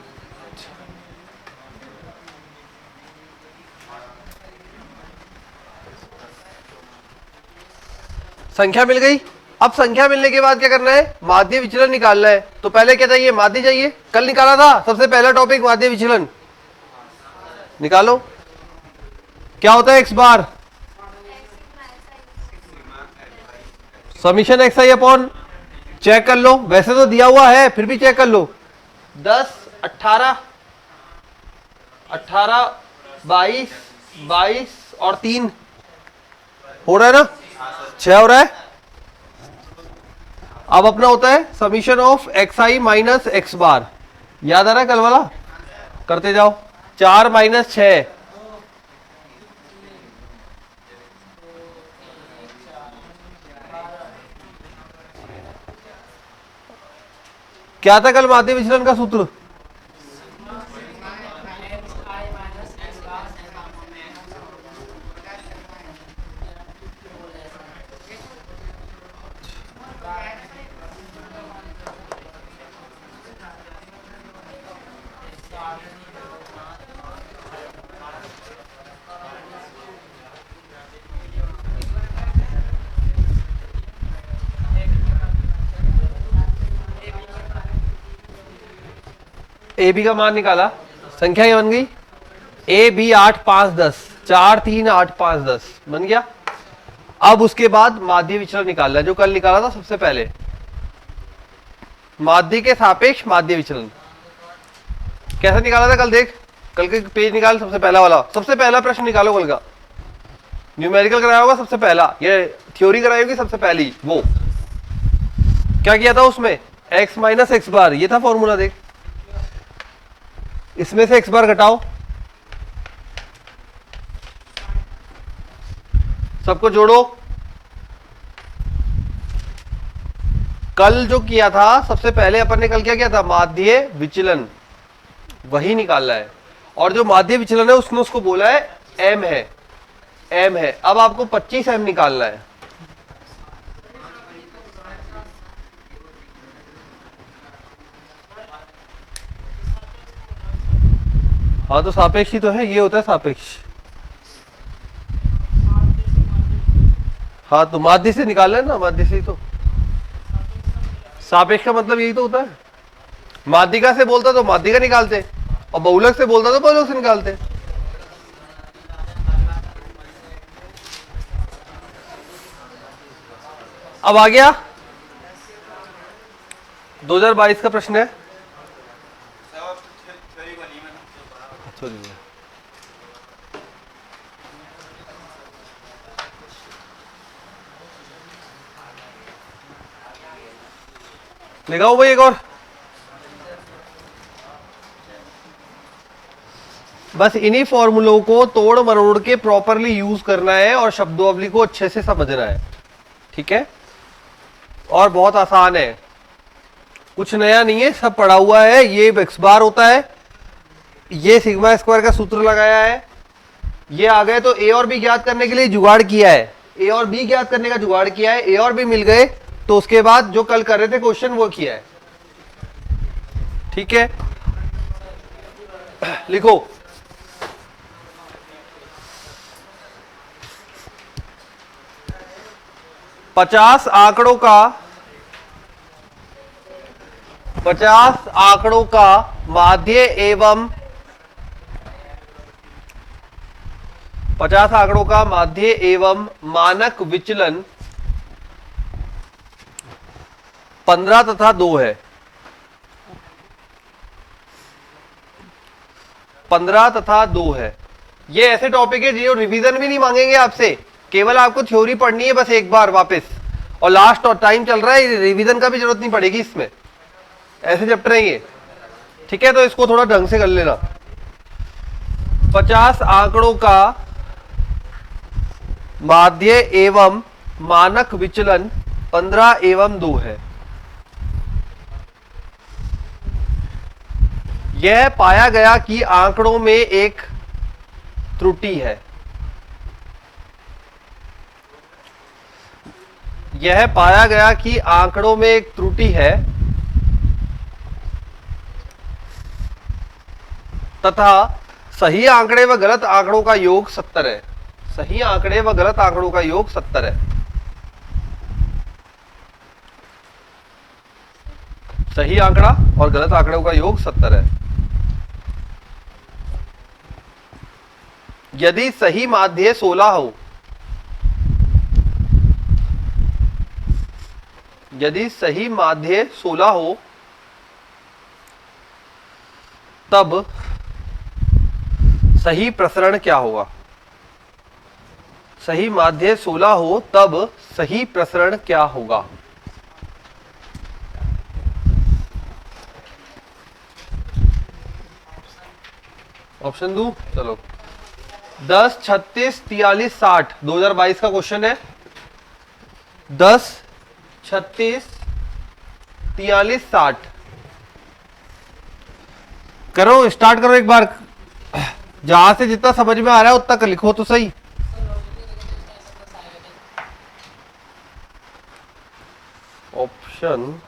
संख्या मिल गई। अब संख्या मिलने के बाद क्या करना है, माध्य विचलन निकालना है। तो पहले क्या चाहिए, माध्य चाहिए, कल निकाला था सबसे पहला टॉपिक माध्य विचलन। निकालो, क्या होता है x bar, summation x i upon, check कर लो, वैसे तो दिया हुआ है फिर भी चेक कर लो, 10 18 18 22 22 और 3 हो रहा है ना, 6 हो रहा है। अब अपना होता है summation of x I minus X bar, याद आ रहा है कल वाला, करते जाओ। 4 माइनस 6, क्या था कल माध्य विचलन का सूत्र, ए बी का मान निकाला, संख्या ये बन गई ए बी 8 5 10, 4 3 8 5 10 बन गया। अब उसके बाद माध्य विचलन निकालना है, जो कल निकाला था सबसे पहले, माध्य के सापेक्ष माध्य विचलन। कैसे निकाला था कल, देख कल के पेज निकाल, सबसे पहला वाला, सबसे पहला प्रश्न निकालो कल का, न्यूमेरिकल कराया होगा सबसे पहला, ये थ्योरी कराई होगी सबसे पहली। वो क्या किया था उसमें, x माइनस एक्स बार, ये था फॉर्मूला। देख इसमें से x बार घटाओ, सबको जोड़ो। कल जो किया था सबसे पहले अपन ने, कल क्या किया था, माध्य विचलन, वही निकालना है। और जो माध्य विचलन है उसने उसको बोला है m है, m है। अब आपको 25 m निकालना है। हाँ तो सापेक्ष ही तो है, ये होता है सापेक्ष। हाँ तो माध्य से निकालना है ना, माध्य से ही तो, सापेक्ष का मतलब यही तो होता है। माध्यिका से बोलता तो माध्यिका निकालते, और बहुलक से बोलता तो बहुलक से निकालते। अब आ गया 2022 का प्रश्न है। लगाओ भाई एक और, बस इन्हीं फॉर्मूलों को तोड़ मरोड़ के प्रॉपरली यूज करना है और शब्दावली को अच्छे से समझना है, ठीक है। और बहुत आसान है, कुछ नया नहीं है, सब पढ़ा हुआ है। ये एक्स बार होता है, ये सिग्मा स्क्वायर का सूत्र लगाया है, ये आ गए तो ए और बी ज्ञात करने के लिए जुगाड़ किया है, ए और बी ज्ञात करने का जुगाड़ किया है, ए और बी मिल गए तो उसके बाद जो कल कर रहे थे क्वेश्चन वो किया है, ठीक है। लिखो, पचास आंकड़ों का माध्य एवं 50 आंकड़ों का माध्य एवं मानक विचलन 15 तथा 2 है। 15 तथा 2 है। ये ऐसे टॉपिक है जो रिवीजन भी नहीं मांगेंगे आपसे, केवल आपको थ्योरी पढ़नी है बस एक बार वापस, और लास्ट और टाइम चल रहा है, रिवीजन का भी जरूरत नहीं पड़ेगी इसमें, ऐसे चैप्टर है ये, ठीक है। तो इसको थोड़ा ढंग से कर लेना। 50 आंकड़ों का माध्य एवं मानक विचलन 15 एवं 2 है। यह पाया गया कि आंकड़ों में एक त्रुटि है। यह पाया गया कि आंकड़ों में एक त्रुटि है तथा सही आंकड़े व गलत आंकड़ों का योग 70 है। सही आंकड़े व गलत आंकड़ों का योग 70 है। सही आंकड़ा और गलत आंकड़ों का योग 70 है। यदि सही माध्य 16 हो, यदि सही माध्य 16 हो तब सही प्रसरण क्या होगा। सही माध्य 16 हो तब सही प्रसरण क्या होगा। ऑप्शन दू, चलो 10, 36, 43, 60 2022 का क्वेश्चन है। 10, 36, 43, 60 करो, स्टार्ट करो एक बार, जहां से जितना समझ में आ रहा है उतना कर लिखो तो सही। ऑप्शन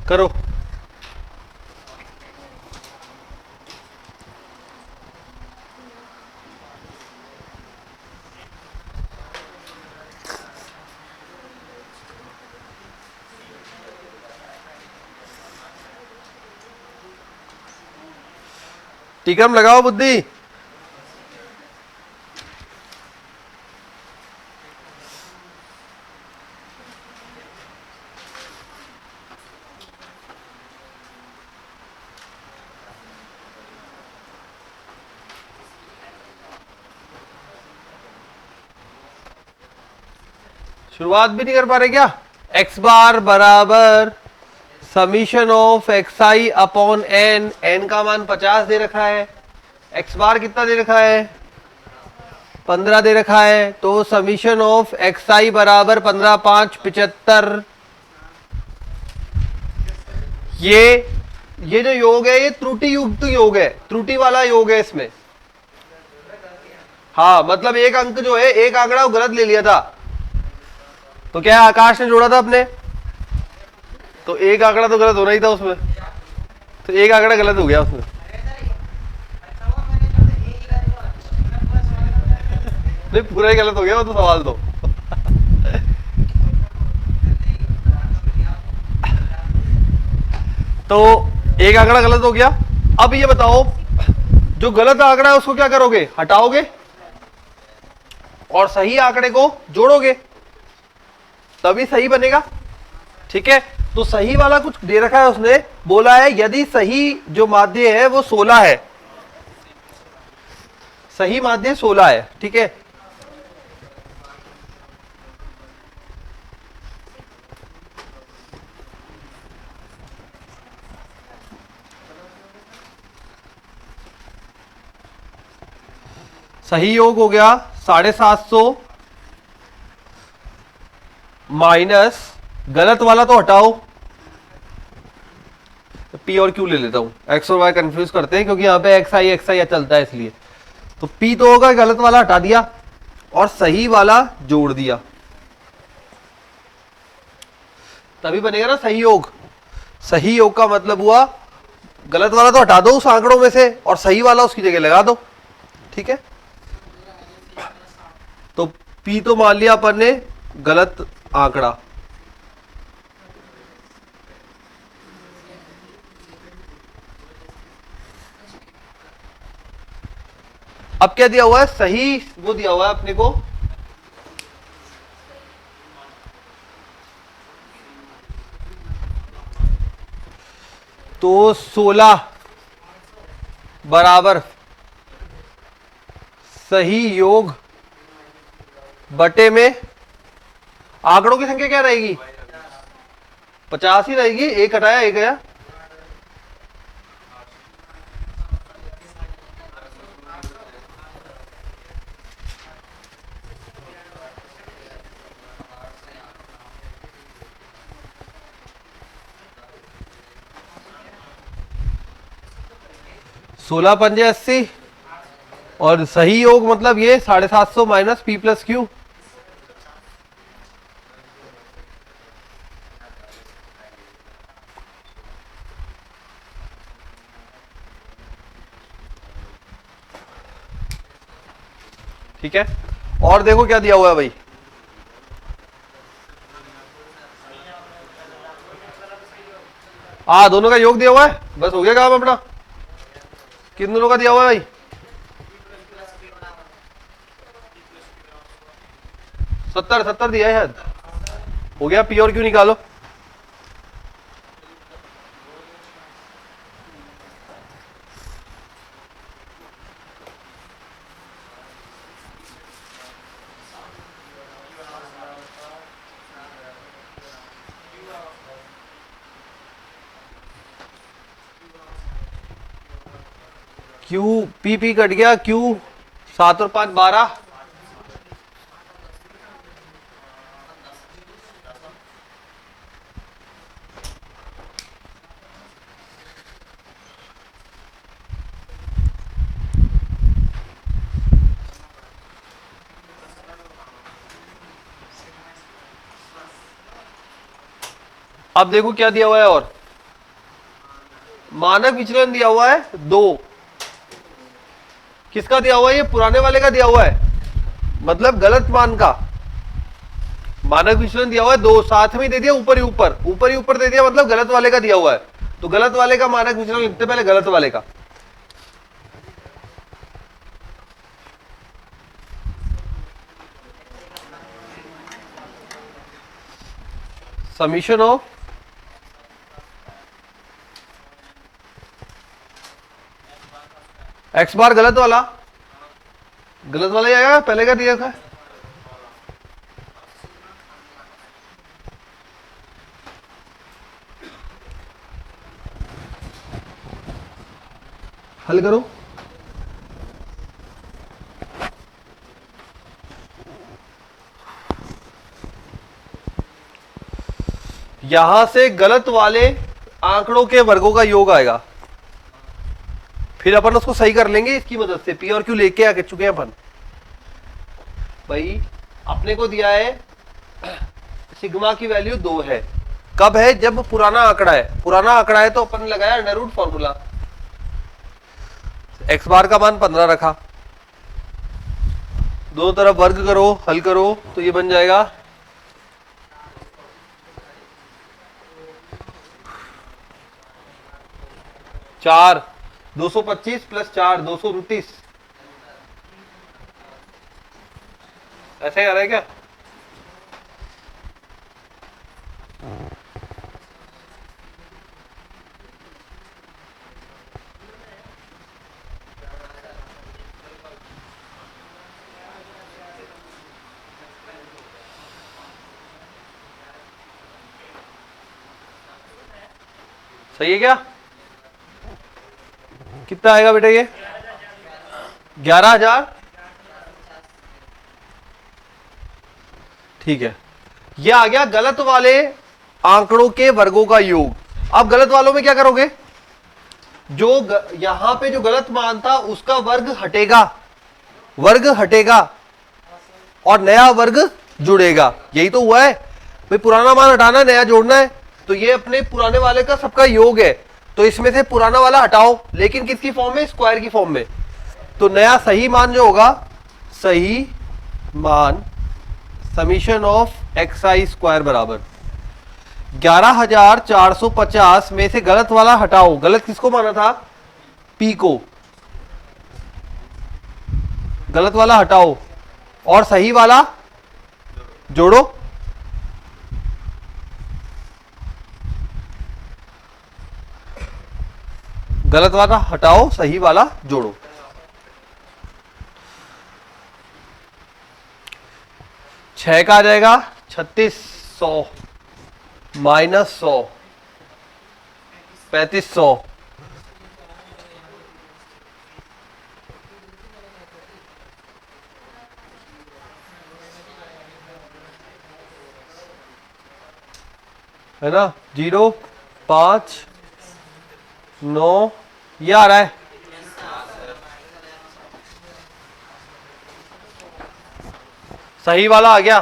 करो। टिकम लगाओ बुद्धि। शुरुआत भी नहीं कर पा रहे क्या? एक्स बार बराबर summation of x i upon n, n का मान 50 दे रखा है, एक्स बार कितना दे रखा है 15 दे रखा है, तो समीशन ऑफ एक्स आई बराबर 15 5 75। ये जो योग है ये त्रुटि युक्त योग है, त्रुटि वाला योग है इसमें। हाँ मतलब एक अंक जो है, एक आंकड़ा वो गलत ले लिया था, तो क्या आकाश ने जोड़ा था अपने, तो एक आंकड़ा तो गलत होना ही था उसमें, तो एक आंकड़ा गलत हो गया उसमें। नहीं पूरा ही गलत हो गया वो तो सवाल तो एक आंकड़ा गलत हो गया। अब ये बताओ जो गलत आंकड़ा है उसको क्या करोगे, हटाओगे और सही आंकड़े को जोड़ोगे तभी सही बनेगा। ठीक है, तो सही वाला कुछ दे रखा है उसने, बोला है यदि सही जो माध्य है वो 16 है, सही माध्य 16 है। ठीक है, सही योग हो गया 750 माइनस गलत वाला तो हटाओ, पी और क्यू ले लेता हूं, एक्स और वाई कंफ्यूज करते हैं क्योंकि यहां पे एक्स आई चलता है इसलिए। तो पी तो होगा, गलत वाला हटा दिया और सही वाला जोड़ दिया, तभी बनेगा ना सही योग। सही योग का मतलब हुआ गलत वाला तो हटा दो उस आंकड़ों में से और सही वाला उसकी जगह लगा दो। ठीक है, तो पी तो मान लिया अपन ने गलत आंकड़ा, अब क्या दिया हुआ है, सही वो दिया हुआ है अपने को तो 16 बराबर सही योग बटे में आंकड़ों की संख्या क्या रहेगी 50 ही रहेगी, एक हटाया एक गया। सोलह पंजे 80 और सही योग मतलब ये 750 माइनस पी प्लस क्यू। ठीक है, और देखो क्या दिया हुआ है भाई, दोनों का योग दिया हुआ है, बस हो गया काम अपना। किन दोनों का दिया हुआ है भाई, 70 दिया है शायद, हो गया। पी और क्यू निकालो। क्यू पी कट गया, क्यू 7 और 5 12, अब देखो क्या दिया हुआ है, और मानक विचलन दिया हुआ है 2, किसका दिया हुआ है? ये पुराने वाले का दिया हुआ है, मतलब गलत मान का। मानक विचलन दिया हुआ है 2, साथ में दे दिया ऊपर ही ऊपर, ऊपर ही ऊपर दे दिया, मतलब गलत वाले का दिया हुआ है। तो गलत वाले का मानक विचलन लिखते पहले गलत वाले का। समीशन ऑफ एक्स बार गलत वाला ही आएगा, पहले का दिया था। हल करो। यहां से गलत वाले आंकड़ों के वर्गों का योग आएगा, फिर अपन उसको सही कर लेंगे इसकी मदद से। पी और क्यू लेके आ चुके हैं अपन। भाई अपने को दिया है सिग्मा की वैल्यू 2 है। कब है? जब पुराना आंकड़ा है। पुराना आंकड़ा है तो अपन ने लगाया under root formula, x bar का मान 15 रखा, दोनों तरफ वर्ग करो, हल करो, तो ये बन जाएगा 4, 225 प्लस 4 229। ऐसे आ रहा है क्या? सही है क्या? कितना आएगा बेटा ये? 11,000। ठीक है, ये आ गया गलत वाले आंकड़ों के वर्गों का योग। अब गलत वालों में क्या करोगे? जो यहां पे जो गलत मान था उसका वर्ग हटेगा, वर्ग हटेगा और नया वर्ग जुड़ेगा। यही तो हुआ है भाई, पुराना मान हटाना, नया जोड़ना है। तो ये अपने पुराने वाले का सबका योग है, तो इसमें से पुराना वाला हटाओ, लेकिन किसकी फॉर्म में? स्क्वायर की फॉर्म में। तो नया सही मान जो होगा, सही मान summation of x I square बराबर 11,450 में से गलत वाला हटाओ। गलत किसको माना था? पी को। गलत वाला हटाओ और सही वाला जोड़ो। गलत वाला हटाओ, सही वाला जोड़ो। छह का आ जाएगा 3600 माइनस 100 3500। है ना? 0 5 9 ये आ रहा है। सही वाला आ गया,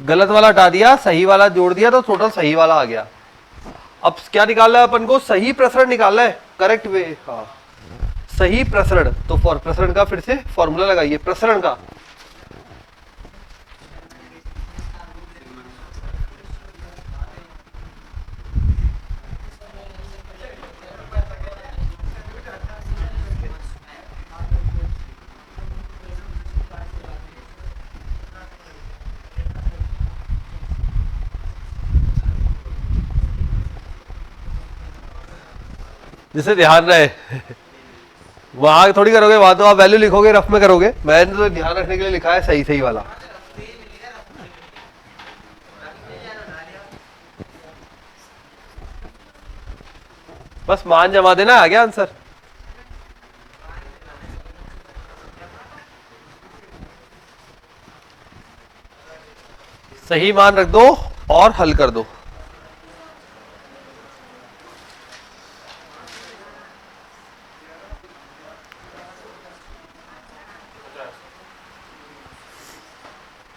गलत वाला हटा दिया, सही वाला जोड़ दिया, तो टोटल सही वाला आ गया। अब क्या निकालना है अपन को? सही प्रसरण निकालना है, करेक्ट वे। हाँ, सही प्रसरण। तो फॉर प्रसरण का फिर से फॉर्मूला लगाइए, प्रसरण का। जिसे ध्यान रहे वहां थोड़ी करोगे, वहां तो आप वैल्यू लिखोगे, रफ में करोगे। मैंने तो ध्यान रखने के लिए लिखा है सही सही वाला। बस मान जमा देना, आ गया आंसर। सही मान रख दो और हल कर दो।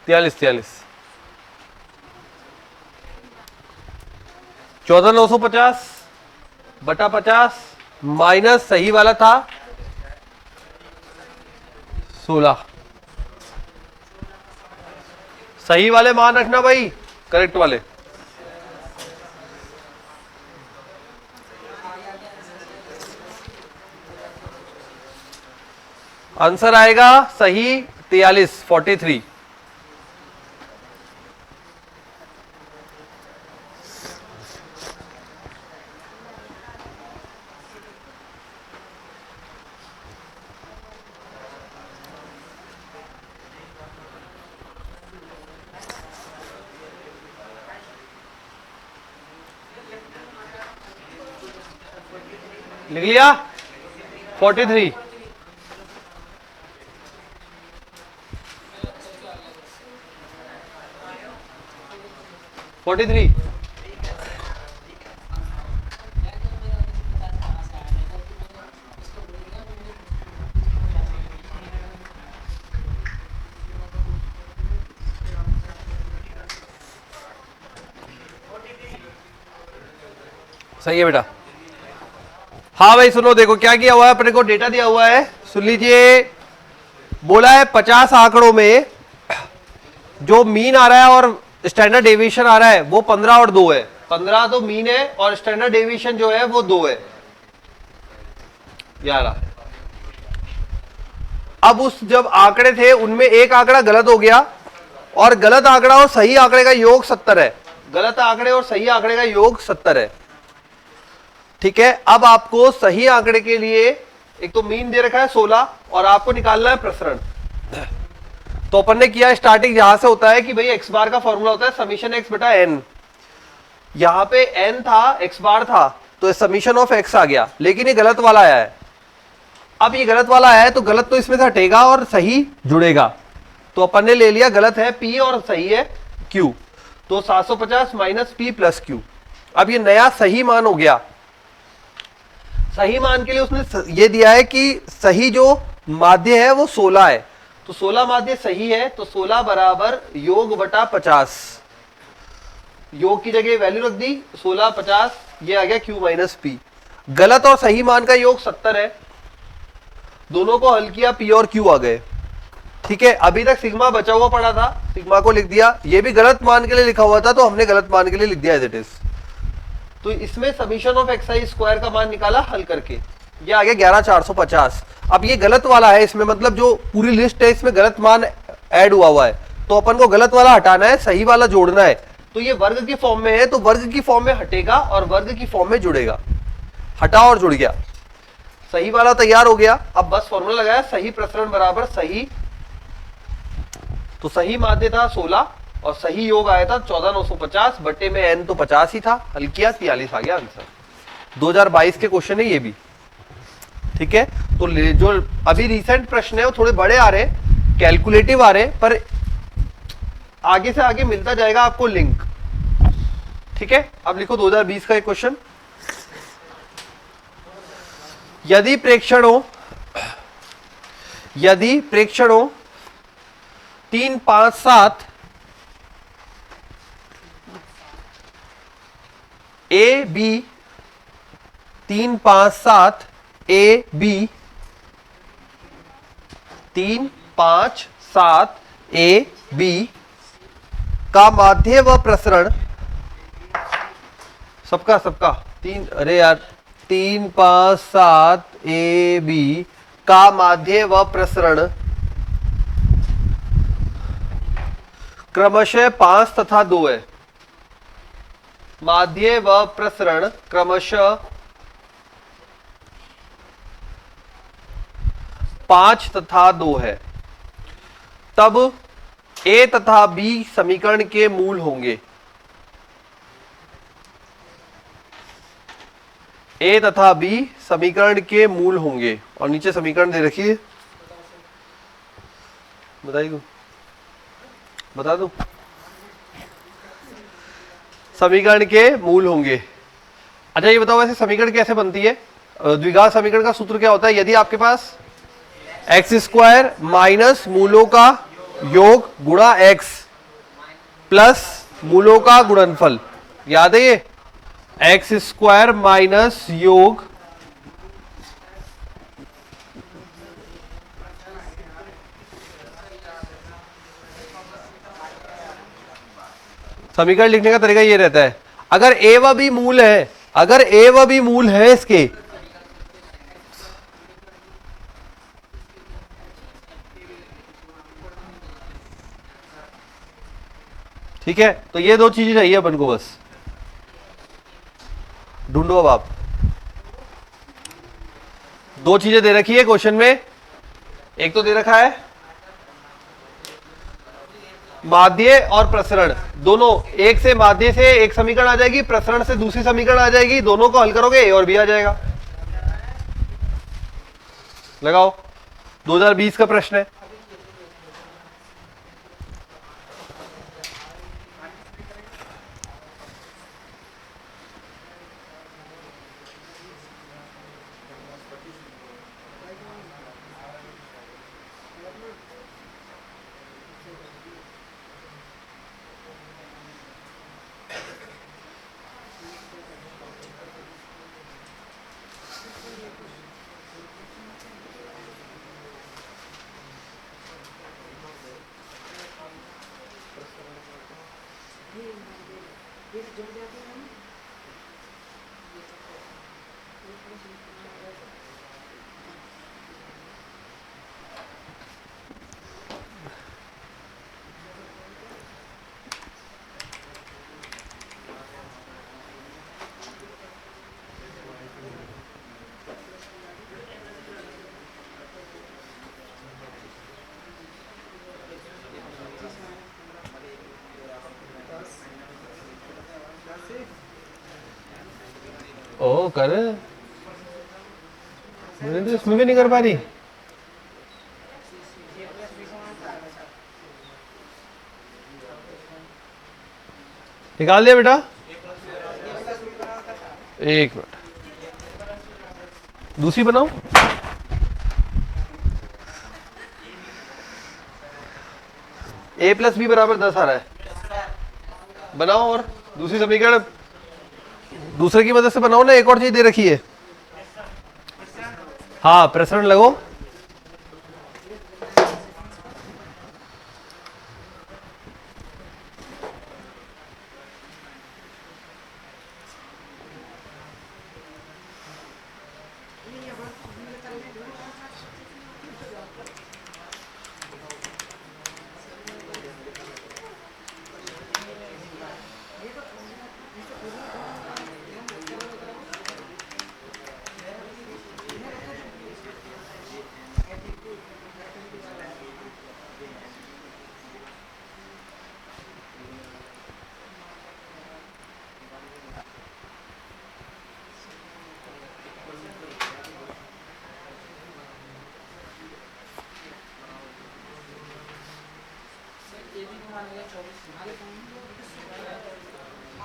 तियालीस 14,950 बटा 50 माइनस सही वाला था 16। सही वाले मान रखना भाई, करेक्ट वाले। आंसर आएगा सही 43। लिख लिया 43। सही है बेटा। हाँ भाई सुनो, देखो क्या किया हुआ है, अपने को डेटा दिया हुआ है, सुन लीजिए। बोला है 50 आंकड़ों में जो मीन आ रहा है और स्टैंडर्ड डेविएशन आ रहा है वो 15 और 2 है। 15 तो मीन है और स्टैंडर्ड डेविएशन जो है वो 2 है। 11। अब उस जब आंकड़े थे उनमें एक आंकड़ा गलत हो गया और गलत आंकड़ा और सही आंकड़े का योग 70 है। गलत आंकड़े और सही आंकड़े का योग 70 है। ठीक है, अब आपको सही आंकड़े के लिए एक तो मीन दे रखा है 16 और आपको निकालना है प्रसरण। तो अपन ने किया, स्टार्टिंग यहां से होता है कि भाई एक्स बार का फॉर्मूला होता है समीशन एक्स बटा एन। यहां पे एन था, एक्स बार था, तो समीशन ऑफ एक्स आ गया, लेकिन ये गलत वाला आया है। अब ये गलत वाला आया है तो गलत तो इसमें से हटेगा और सही जुड़ेगा। तो अपन ने ले लिया गलत है पी और सही है क्यू, तो 750 माइनस पी प्लस क्यू। अब ये नया सही मान हो गया। सही मान के लिए उसने ये दिया है कि सही जो माध्य है वो 16 है, तो 16 माध्य सही है, तो 16 बराबर योग बटा 50। योग की जगह वैल्यू रख दी 16 50, ये आ गया क्यू माइनस पी। गलत और सही मान का योग 70 है, दोनों को हल किया पी और क्यू आ गए। ठीक है, अभी तक सिग्मा बचा हुआ पड़ा था, सिग्मा को लिख दिया। ये भी गलत मान के लिए लिखा हुआ था तो हमने गलत मान के लिए लिख दिया एज इट इज। तो इसमें summation of x I square का मान निकाला हल करके, ये आ गया 11450। अब ये गलत वाला है, इसमें मतलब जो पूरी लिस्ट है इसमें गलत मान ऐड हुआ है, तो अपन को गलत वाला हटाना है, सही वाला जोड़ना है। तो ये वर्ग की फॉर्म में है तो वर्ग की फॉर्म में हटेगा और वर्ग की फॉर्म में जुड़ेगा। हटा और जुड़ गया, सही वाला तैयार हो गया। अब बस फॉर्मूला लगाया, सही प्रसरण बराबर सही, तो सही माध्य था 16 और सही योग आया था 14950 बटे में एन तो 50 ही था, हल किया 43 आ गया आंसर। 2022 के क्वेश्चन है ये भी। ठीक है, तो जो अभी रिसेंट प्रश्न है वो थोड़े बड़े आ रहे, कैलकुलेटिव आ रहे, पर आगे से आगे मिलता जाएगा आपको लिंक। ठीक है, अब लिखो 2020 का एक क्वेश्चन। यदि प्रेक्षणों 3 5 7 a b 3 5 7 a b 3 5 7 a b का माध्य व प्रसरण, सबका 3, अरे यार 3 5 7 ए बी का माध्य व प्रसरण क्रमशः 5 तथा 2 है। माध्य व प्रसरण क्रमशः 5 तथा 2 है, तब ए तथा बी समीकरण के मूल होंगे। ए तथा बी समीकरण के मूल होंगे, और नीचे समीकरण दे रखिए, बताइए, बता दूं, समीकरण के मूल होंगे। अच्छा ये बताओ वैसे समीकरण कैसे बनती है? द्विघात समीकरण का सूत्र क्या होता है? यदि आपके पास एक्स स्क्वायर माइनस मूलों का योग गुणा एक्स प्लस मूलों का गुणनफल, याद है ये? एक्स स्क्वायर माइनस योग समीकरण लिखने का तरीका ये रहता है, अगर ए व बी मूल है, अगर ए व बी मूल है इसके, ठीक है, तो ये दो चीजें चाहिए अपन को बस, ढूंढो अब आप। दो चीजें दे रखी है क्वेश्चन में, एक तो दे रखा है माध्य और प्रसरण, दोनों, एक से माध्य से एक समीकरण आ जाएगी, प्रसरण से दूसरी समीकरण आ जाएगी, दोनों को हल करोगे ए और बी आ जाएगा। लगाओ, 2020 का प्रश्न है। ओ कर, मैंने तो इसमें भी नहीं कर पा रही। निकाल दिया बेटा, एक मिनट, दूसरी बनाओ। a प्लस बी बराबर 10 आ रहा है, बनाओ, और दूसरी समीकरण दूसरे की मदद से बनाओ ना, एक और चीज दे रखी है। हाँ, प्रसरण लगो,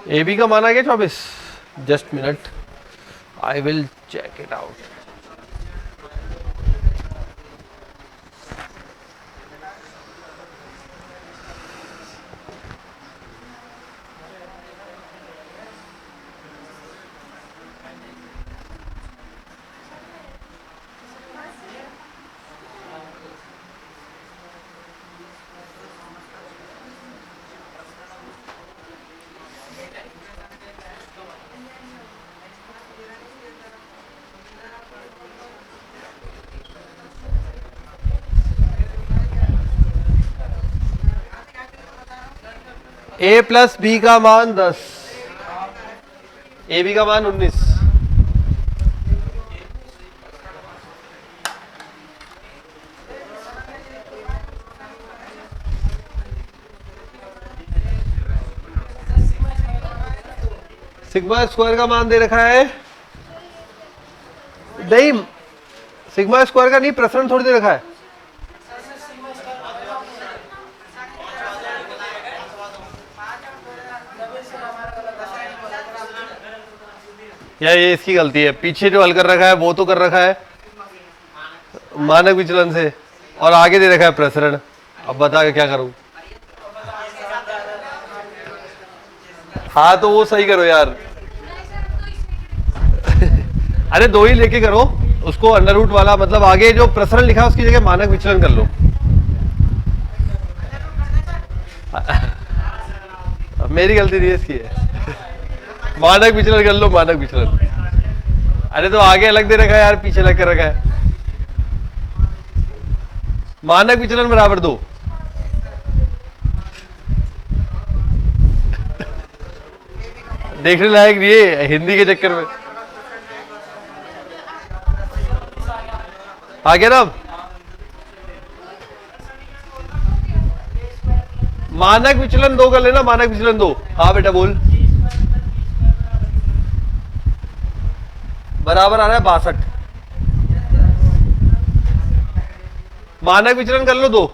ए बी का मान आ गया 24। Just minute, I will check it out. A plus B का मान 10, ए बी का मान 19। सिग्मा स्क्वायर का मान दे रखा है, नहीं सिग्मा स्क्वायर का नहीं, प्रसरण थोड़ी दे रखा है। यार ये इसकी गलती है, पीछे जो हल कर रखा है वो तो कर रखा है मानक विचलन से, और आगे दे रखा है प्रसरण। अब बता के क्या करूं? हाँ तो वो सही करो यार। अरे दो ही लेके करो उसको, अंडर रूट वाला, मतलब आगे जो प्रसरण लिखा है उसकी जगह मानक विचलन कर लो। मेरी गलती नहीं है इसकी है। मानक विचलन कर लो, मानक विचलन। अरे तो आगे अलग दे रखा है यार, पीछे लग कर रखा है। मानक विचलन बराबर दो। देखने लायक नहीं है हिंदी के चक्कर में। आ गया ना? मानक विचलन दो कर लेना, मानक विचलन दो। हाँ बेटा बोल। बराबर आ रहा है 62। मानक विचलन कर लो दो।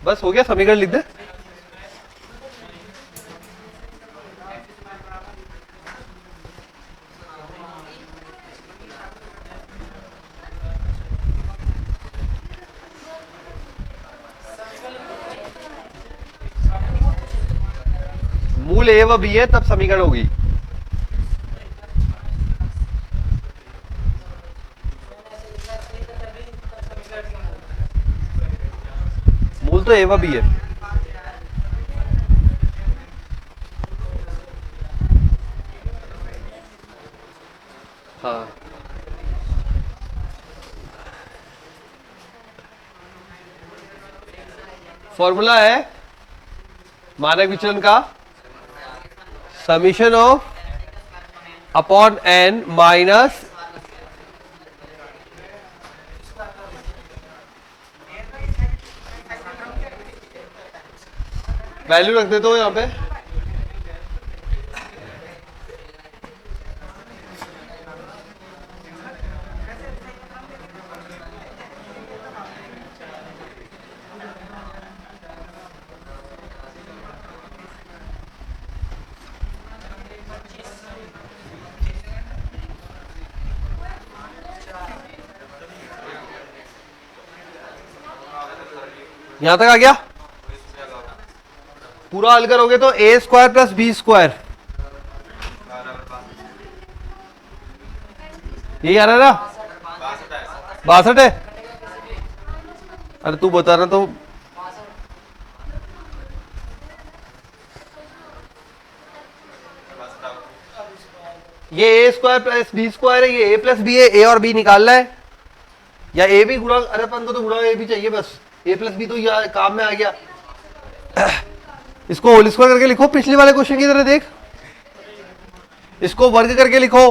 बस हो गया, समीकरण लिख दे। मूल ए व बी है तब समीकरण होगी। मूल तो ए व बी है। हाँ फॉर्मूला है मानक विचलन का, summation of upon N minus value रख देते हो यहां पे। यहां तक आ गया? पूरा हल करोगे तो ए स्क्वायर प्लस बी स्क्वायर, यही आ रहा है ना? 62 है। अरे तू बता रहा तो। ये ए स्क्वायर प्लस बी स्क्वायर है, ये ए प्लस बी है, ए और बी निकालना है, या ए भी गुणा, अरे अपन को तो गुणा ए भी चाहिए, बस ए प्लस बी तो यहाँ काम में आ गया। इसको होल स्क्वायर करके लिखो, पिछले वाले क्वेश्चन की तरह देख, इसको वर्ग करके लिखो।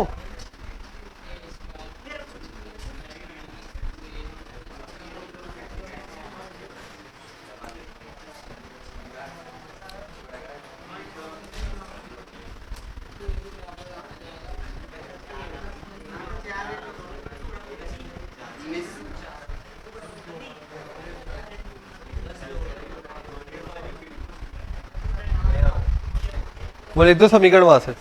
वो लिख दो समीकरण वहां से।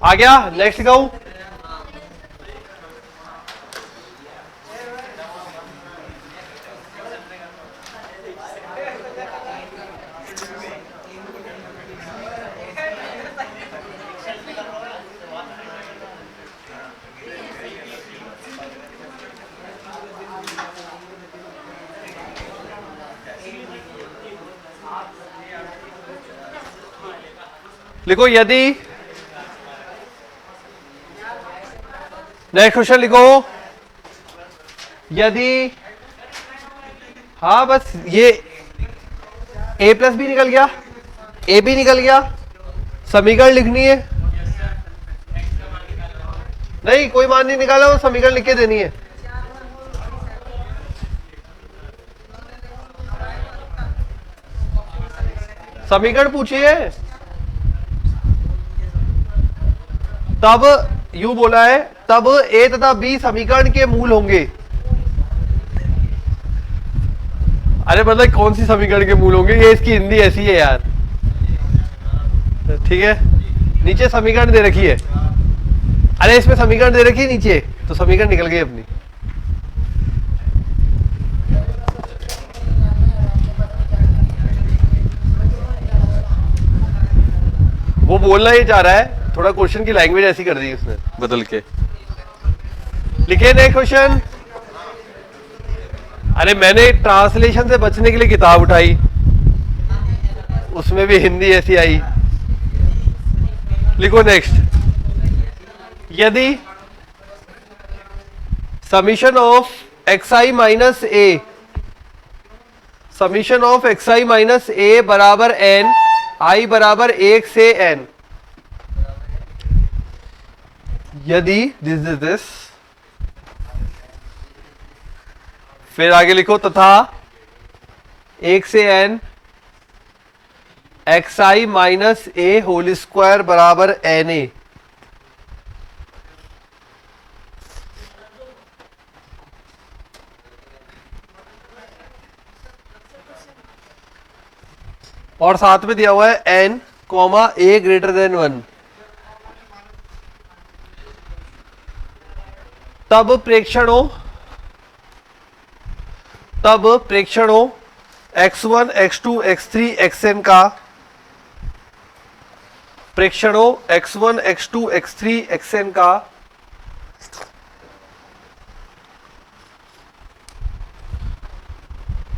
आ गया? नेक्स्ट गाऊं? लिखो यदि, नेक्स्ट क्वेश्चन लिखो, यदि, हाँ बस ये ए प्लस बी निकल गया, ए भी निकल गया, समीकरण लिखनी है। नहीं कोई मान नहीं निकाला, वो समीकरण लिख के देनी है। समीकरण पूछिए, तब यू बोला है, तब ए तथा बी समीकरण के मूल होंगे। अरे मतलब कौन सी समीकरण के मूल होंगे, ये इसकी हिंदी ऐसी है यार, ठीक है। नीचे समीकरण दे रखी है, अरे इसमें समीकरण दे रखी है नीचे, तो समीकरण निकल गई अपनी। वो बोलना ही चाह रहा है, थोड़ा क्वेश्चन की लैंग्वेज ऐसी कर दी उसने बदल के। लिखे नहीं क्वेश्चन? अरे मैंने ट्रांसलेशन से बचने के लिए किताब उठाई, उसमें भी हिंदी ऐसी आई। लिखो नेक्स्ट। यदि summation of xi minus A, summation of xi minus A बराबर n, i बराबर 1 से n, यदि दिस फिर आगे लिखो तथा 1 से n xi माइनस ए होल स्क्वायर बराबर na, और साथ में दिया हुआ है n comma a greater than 1, तब प्रेक्षणों x1 x2 x3 xn का, प्रेक्षणों x1 x2 x3 xn का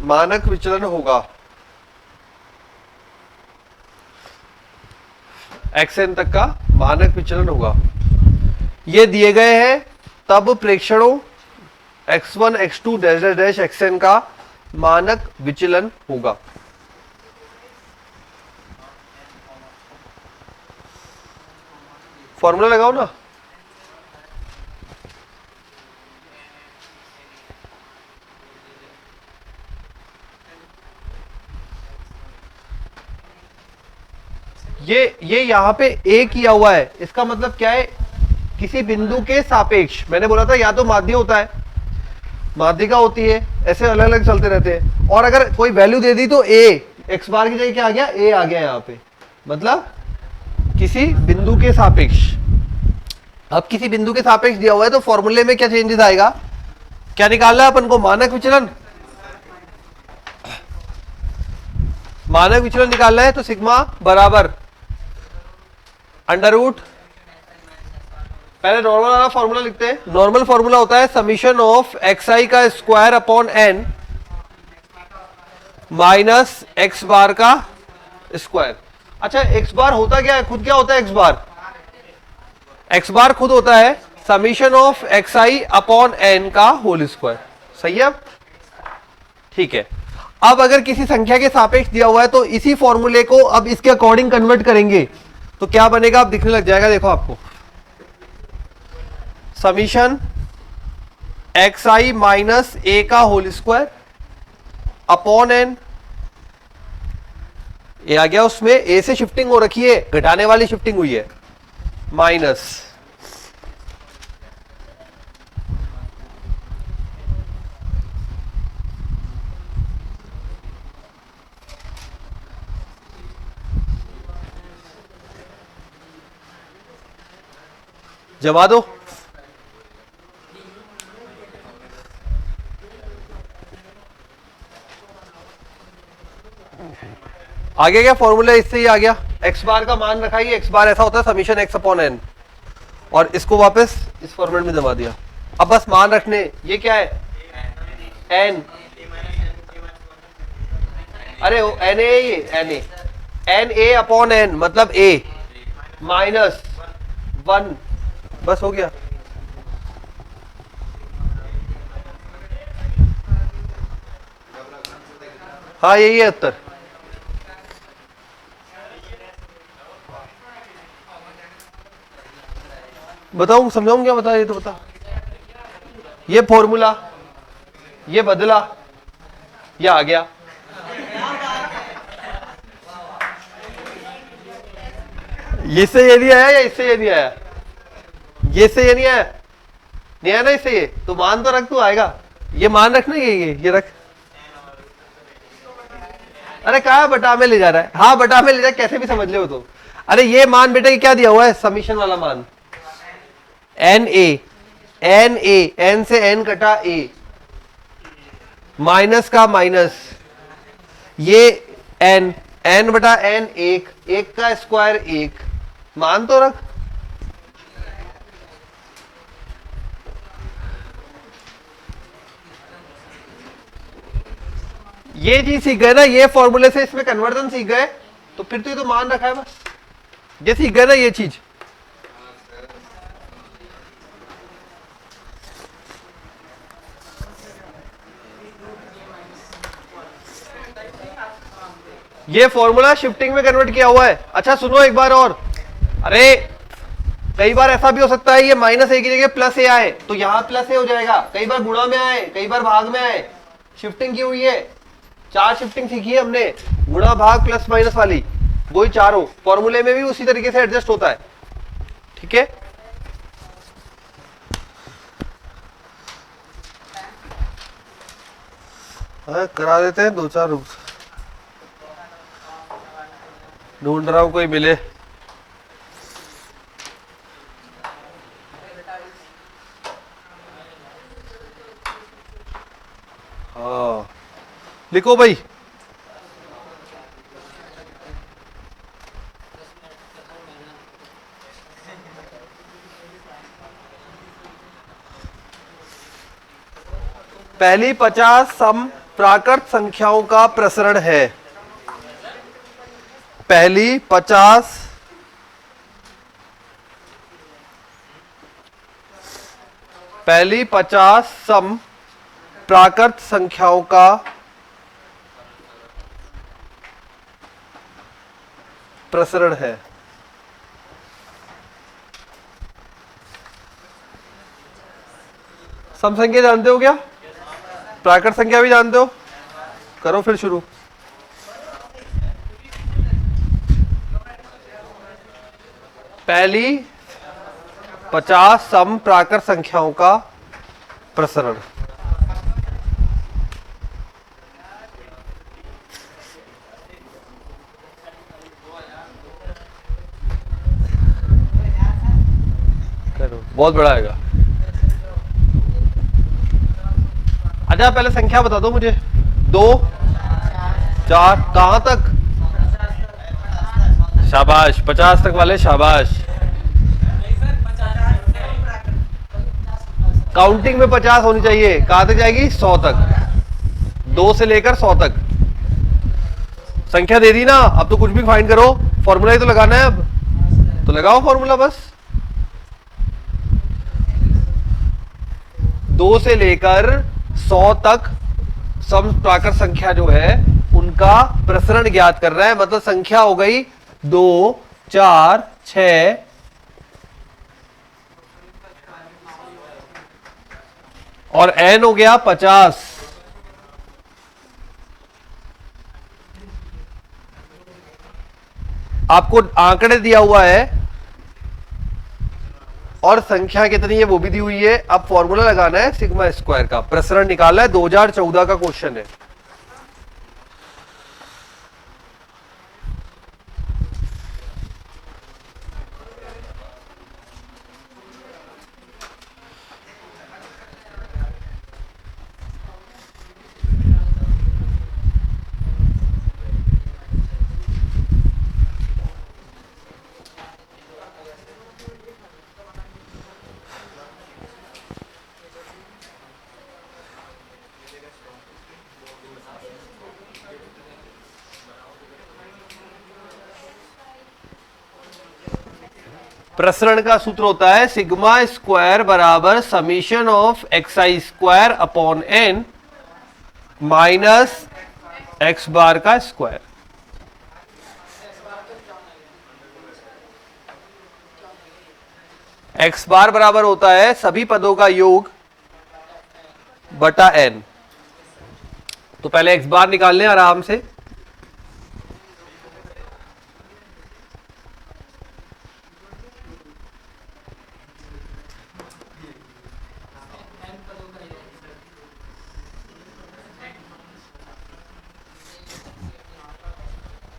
मानक विचलन होगा, xn तक का मानक विचलन होगा। ये दिए गए हैं, तब प्रेक्षणों x1 x2 dash dash dash xn का मानक विचलन होगा। फॉर्मूला लगाओ ना। ये यहां पे a किया हुआ है, इसका मतलब क्या है? किसी बिंदु के सापेक्ष, मैंने बोला था या तो माध्य होता है, माध्यिका होती है, ऐसे अलग अलग चलते रहते हैं। और अगर कोई वैल्यू दे दी तो a, x बार की जगह क्या आ गया? a आ गया यहाँ पे, मतलब किसी बिंदु के सापेक्ष। अब किसी बिंदु के सापेक्ष दिया हुआ है तो फॉर्मूले में क्या चेंजेस आएगा? क्या निकालना है अपन को? मानक विचलन। मानक विचलन निकालना है तो सिग्मा बराबर अंडर रूट, पहले नॉर्मल वाला फॉर्मूला लिखते हैं। नॉर्मल फॉर्मूला होता है समीशन ऑफ xi का square upon n minus x bar का स्क्वायर। अच्छा, x बार होता क्या है? खुद क्या होता है x बार? x बार खुद होता है summation of xi upon n का होल स्क्वायर। सही है? ठीक है। अब अगर किसी संख्या के सापेक्ष दिया हुआ है तो इसी फॉर्मूले को अब इसके अकॉर्डिंग कन्वर्ट करेंगे तो क्या बनेगा? अब दिखने लग जाएगा, देखो आपको। समीशन xi माइनस ए का होल स्क्वायर अपॉन n, ये आ गया, उसमें a से शिफ्टिंग हो रखी है, घटाने वाली शिफ्टिंग हुई है, माइनस जमा दो। आगे क्या फॉर्मूला? इससे ही आ गया। x बार का मान रखा ही, x बार ऐसा होता है समीशन x अपॉन n, और इसको वापस इस फॉर्मेट में जमा दिया। अब बस मान रखने, ये क्या है? n, अरे n a, ये n a अपॉन n मतलब a माइनस 1, बस हो गया। हाँ यही है उत्तर। बताऊं, समझाऊं क्या? बता, ये तो बता। ये फॉर्मूला, ये बदला, ये आ गया। इससे ये नहीं आया या इससे ये नहीं आया? ये से ये नहीं आया, नहीं आया ना इससे ये, तो मान तो रख, तू आएगा। ये मान रखना, ये रख। अरे कहा बटा में ले जा रहा है? हाँ बटा में ले जा, कैसे भी समझ ले हो तो। अरे ये मान बेटा, ये क्या दिया हुआ है, समीशन वाला मान, n a, n a, n से एन कटा ए, माइनस का माइनस, ये एन, एन बटा एन एक, एक का स्क्वायर एक, मान तो रख। ये चीज सीख गए ना, ये फॉर्मूले से इसमें कन्वर्जन सीख गए, तो फिर तो ये तो मान रखा है बस, ये सीख गए ना ये चीज। ये फॉर्मूला शिफ्टिंग में कन्वर्ट किया हुआ है। अच्छा सुनो एक बार और, अरे कई बार ऐसा भी हो सकता है ये माइनस ए की जगह प्लस ए आए, तो यहां प्लस ए हो जाएगा, कई बार गुणा में आए, कई बार भाग में आए, शिफ्टिंग की हुई है, 4 शिफ्टिंग सीखी है हमने, गुणा भाग प्लस माइनस वाली, वही चारों फॉर्मूले में भी उसी तरीके से एडजस्ट होता है, ठीक है। हाँ करा देते हैं 2-4 रूप, ढूंढ रहा हूं कोई मिले। हाँ लिखो भाई, पहली 50 सम प्राकृत संख्याओं का प्रसरण है। पहली 50 सम प्राकृत संख्याओं का प्रसरण है। सम संख्या जानते हो क्या? प्राकृत संख्या भी जानते हो? करो फिर शुरू। पहली 50 सम प्राकृत संख्याओं का प्रसरण। बहुत बड़ा आएगा। अच्छा पहले संख्या बता दो मुझे, 2 4 कहां तक? शाबाश, 50 तक वाले शाबाश। काउंटिंग में 50 होनी चाहिए, कहां तक जाएगी? 100 तक, 2 से लेकर 100 तक। संख्या दे दी ना, अब तो कुछ भी फाइंड करो, फॉर्मूला ही तो लगाना है, अब तो लगाओ फॉर्मूला बस। 2 से लेकर 100 तक सम प्राकृत संख्या जो है उनका प्रसरण ज्ञात कर रहा है, मतलब संख्या हो गई 2 4 6 और n हो गया 50। आपको आंकड़े दिया हुआ है और संख्या कितनी है वो भी दी हुई है। अब फॉर्मूला लगाना है सिग्मा स्क्वायर का, प्रसरण निकालना है, 2014 का क्वेश्चन है। प्रसरण का सूत्र होता है सिग्मा स्क्वायर बराबर summation of x I square upon N minus X bar का स्क्वायर। एक्स बार बराबर होता है सभी पदों का योग बटा एन। तो पहले एक्स बार निकाल लें आराम से।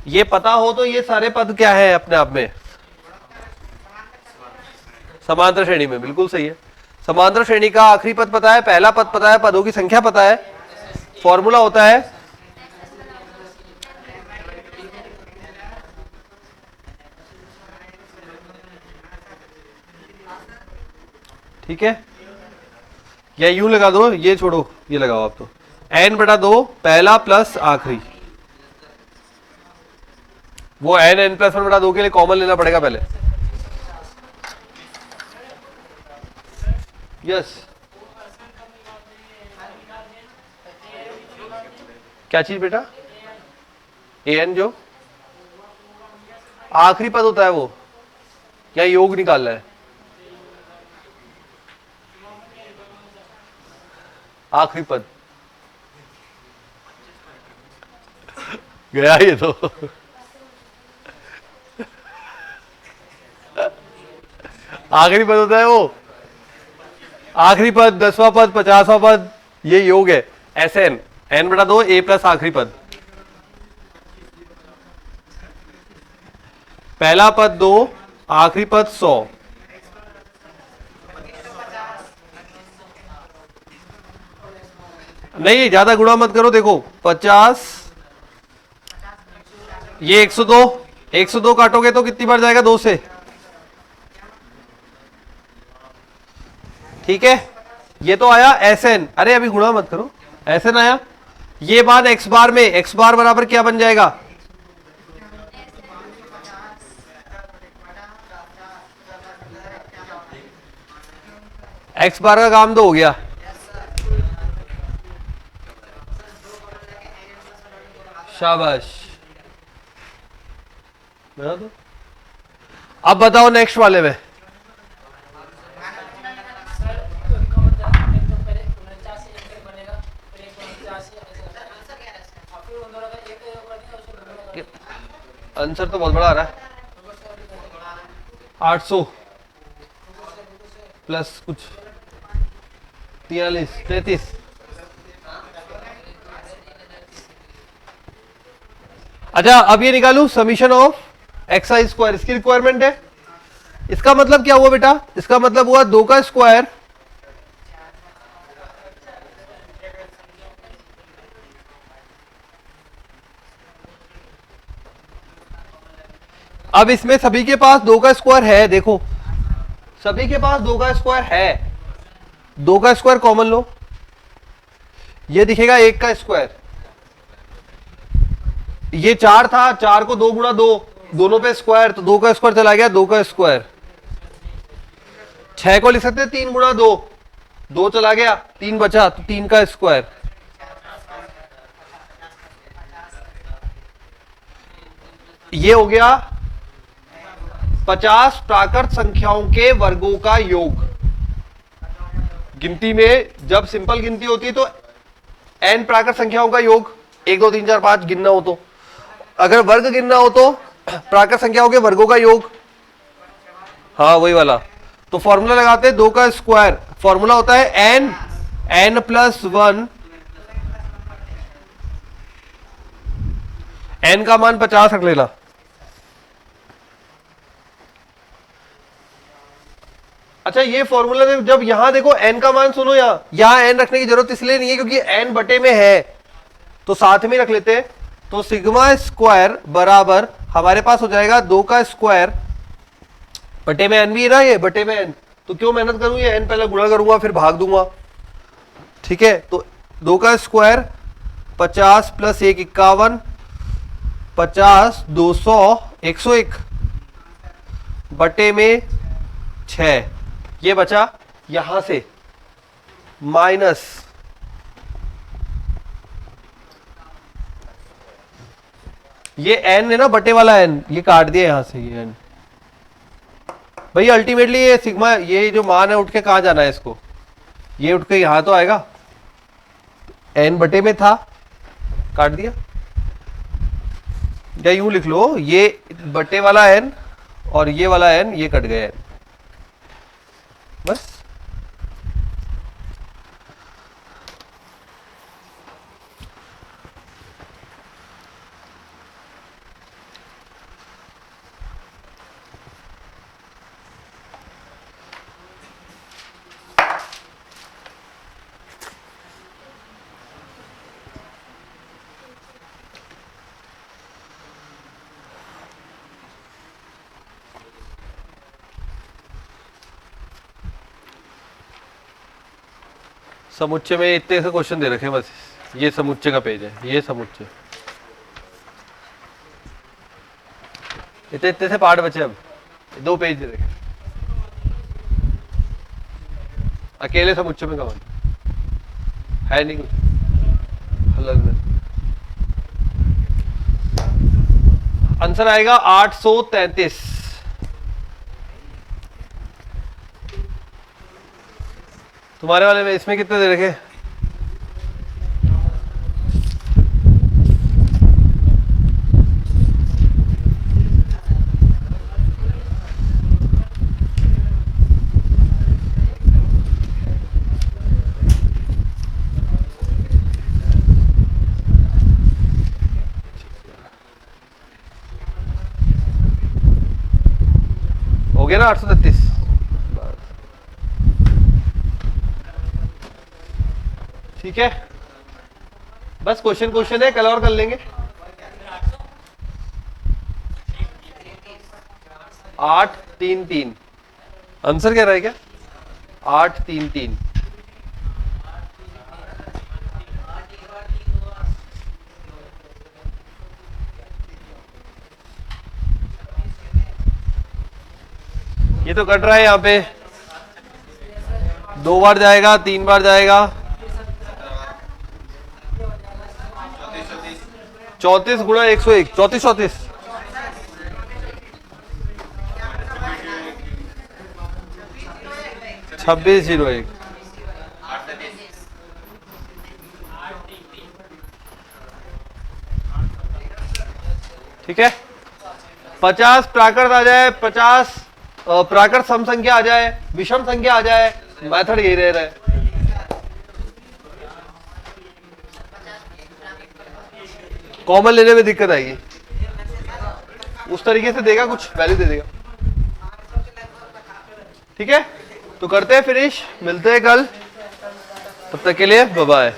ये पता हो तो ये सारे पद क्या है अपने आप में, समांतर श्रेणी में, बिल्कुल सही है। समांतर श्रेणी का आखिरी पद पता है, पहला पद पता है, पदों की संख्या पता है, फॉर्मूला होता है ठीक है। या यूं लगा दो, ये छोड़ो, ये लगाओ आप तो, n/2 पहला प्लस आखिरी। वो n+1/2 के लिए कॉमन लेना पड़ेगा पहले। यस, क्या चीज बेटा? an जो आखिरी पद होता है वो, या योग निकालना है? आखिरी पद गया ये तो। आखिरी पद होता है वो, आखिरी पद, 10वां पद, 50वां पद, ये योग है। Sn n/2 a प्लस आखिरी पद, पहला पद 2, आखिरी पद 100। नहीं, ज्यादा गुणा मत करो, देखो 50, ये 102, 102 काटोगे तो कितनी बार जाएगा? 2 से, ठीक है। ये तो आया Sn, अरे अभी गुणा मत करो, Sn आया। ये बात x बार में, x बार बराबर क्या बन जाएगा? x बार का काम तो हो गया, शाबाश। बता दो। अब बताओ नेक्स्ट वाले में, आंसर तो बहुत बड़ा आ रहा है। 800 प्लस कुछ 43, 33। अच्छा, अब ये निकालू समीशन ऑफ xi स्क्वायर, इसकी रिक्वायरमेंट है। इसका मतलब क्या हुआ बेटा? इसका मतलब हुआ 2 का स्क्वायर अब इसमें सभी के पास 2 का स्क्वायर है, देखो सभी के पास 2 का स्क्वायर है। 2 का स्क्वायर कॉमन लो, ये दिखेगा 1 का स्क्वायर। ये 4 था, 4 को 2 गुणा 2, दोनों पे स्क्वायर, तो 2 का स्क्वायर चला गया, 2 का स्क्वायर। 6 को लिख सकते हैं 3 गुणा 2, 2 चला गया, 3 बचा, तो 3 का स्क्वायर। ये हो गया 50 प्राकृत संख्याओं के वर्गों का योग। गिनती में जब सिंपल गिनती होती है तो n प्राकृत संख्याओं का योग, 1 2 3 4 5 गिनना हो तो, अगर वर्ग गिनना हो तो प्राकृत संख्याओं के वर्गों का योग, हाँ वही वाला। तो फॉर्मूला लगाते हैं 2 का स्क्वायर, फॉर्मूला होता है n+1, n का मान 50 रख लेना। अच्छा, ये फॉर्मूला जब यहां देखो n का मान, सुनो यहां n रखने की जरूरत इसलिए नहीं है क्योंकि n बटे में है, तो साथ में रख लेते हैं। तो सिग्मा स्क्वायर बराबर हमारे पास हो जाएगा 2 का स्क्वायर बटे में n भी है ना, ये बटे में n, तो क्यों मेहनत करूं, ये n पहले गुणा करूंगा फिर भाग दूंगा, ठीक है। तो 2 का स्क्वायर 50 प्लस 1 51, 50 200 101 बटे में 6, ये बचा यहां से माइनस ये n है ना, बटे वाला n, ये काट दिया यहां से ये n। भाई अल्टीमेटली ये सिग्मा, ये जो मान है उठ के कहां जाना है इसको, ये उठ के यहां तो आएगा, n बटे में था, काट दिया। या यूं लिख लो, ये बटे वाला n और ये वाला n, ये कट गया n, बस। समुच्चय में इतने से क्वेश्चन दे रखे हैं बस, ये समुच्चय का पेज है, ये समुच्चय, इतने इतने से पार्ट बचे, अब 2 पेज दे रखे, अकेले समुच्चय में कमान है नहीं कुछ अलग में। आंसर आएगा 833। तुम्हारे वाले में इसमें कितने दे रखे? हो गया ना 833? ठीक है, बस क्वेश्चन है, कल और कर लेंगे। 833 आंसर क्या रहेगा? 833। ये तो कट रहा है यहाँ पे, 2 बार जाएगा, 3 बार जाएगा, 34 गुणा 101, 34 2601। ठीक है, 50 प्राकृत आ जाए, 50 प्राकृत सम संख्या आ जाए, विषम संख्या आ जाए, मेथड यही रह रहा है। कॉमन लेने में दिक्कत आएगी, उस तरीके से देगा, कुछ वैल्यू दे देगा। ठीक है, तो करते हैं फिनिश, मिलते हैं कल, तब तक के लिए बाय बाय।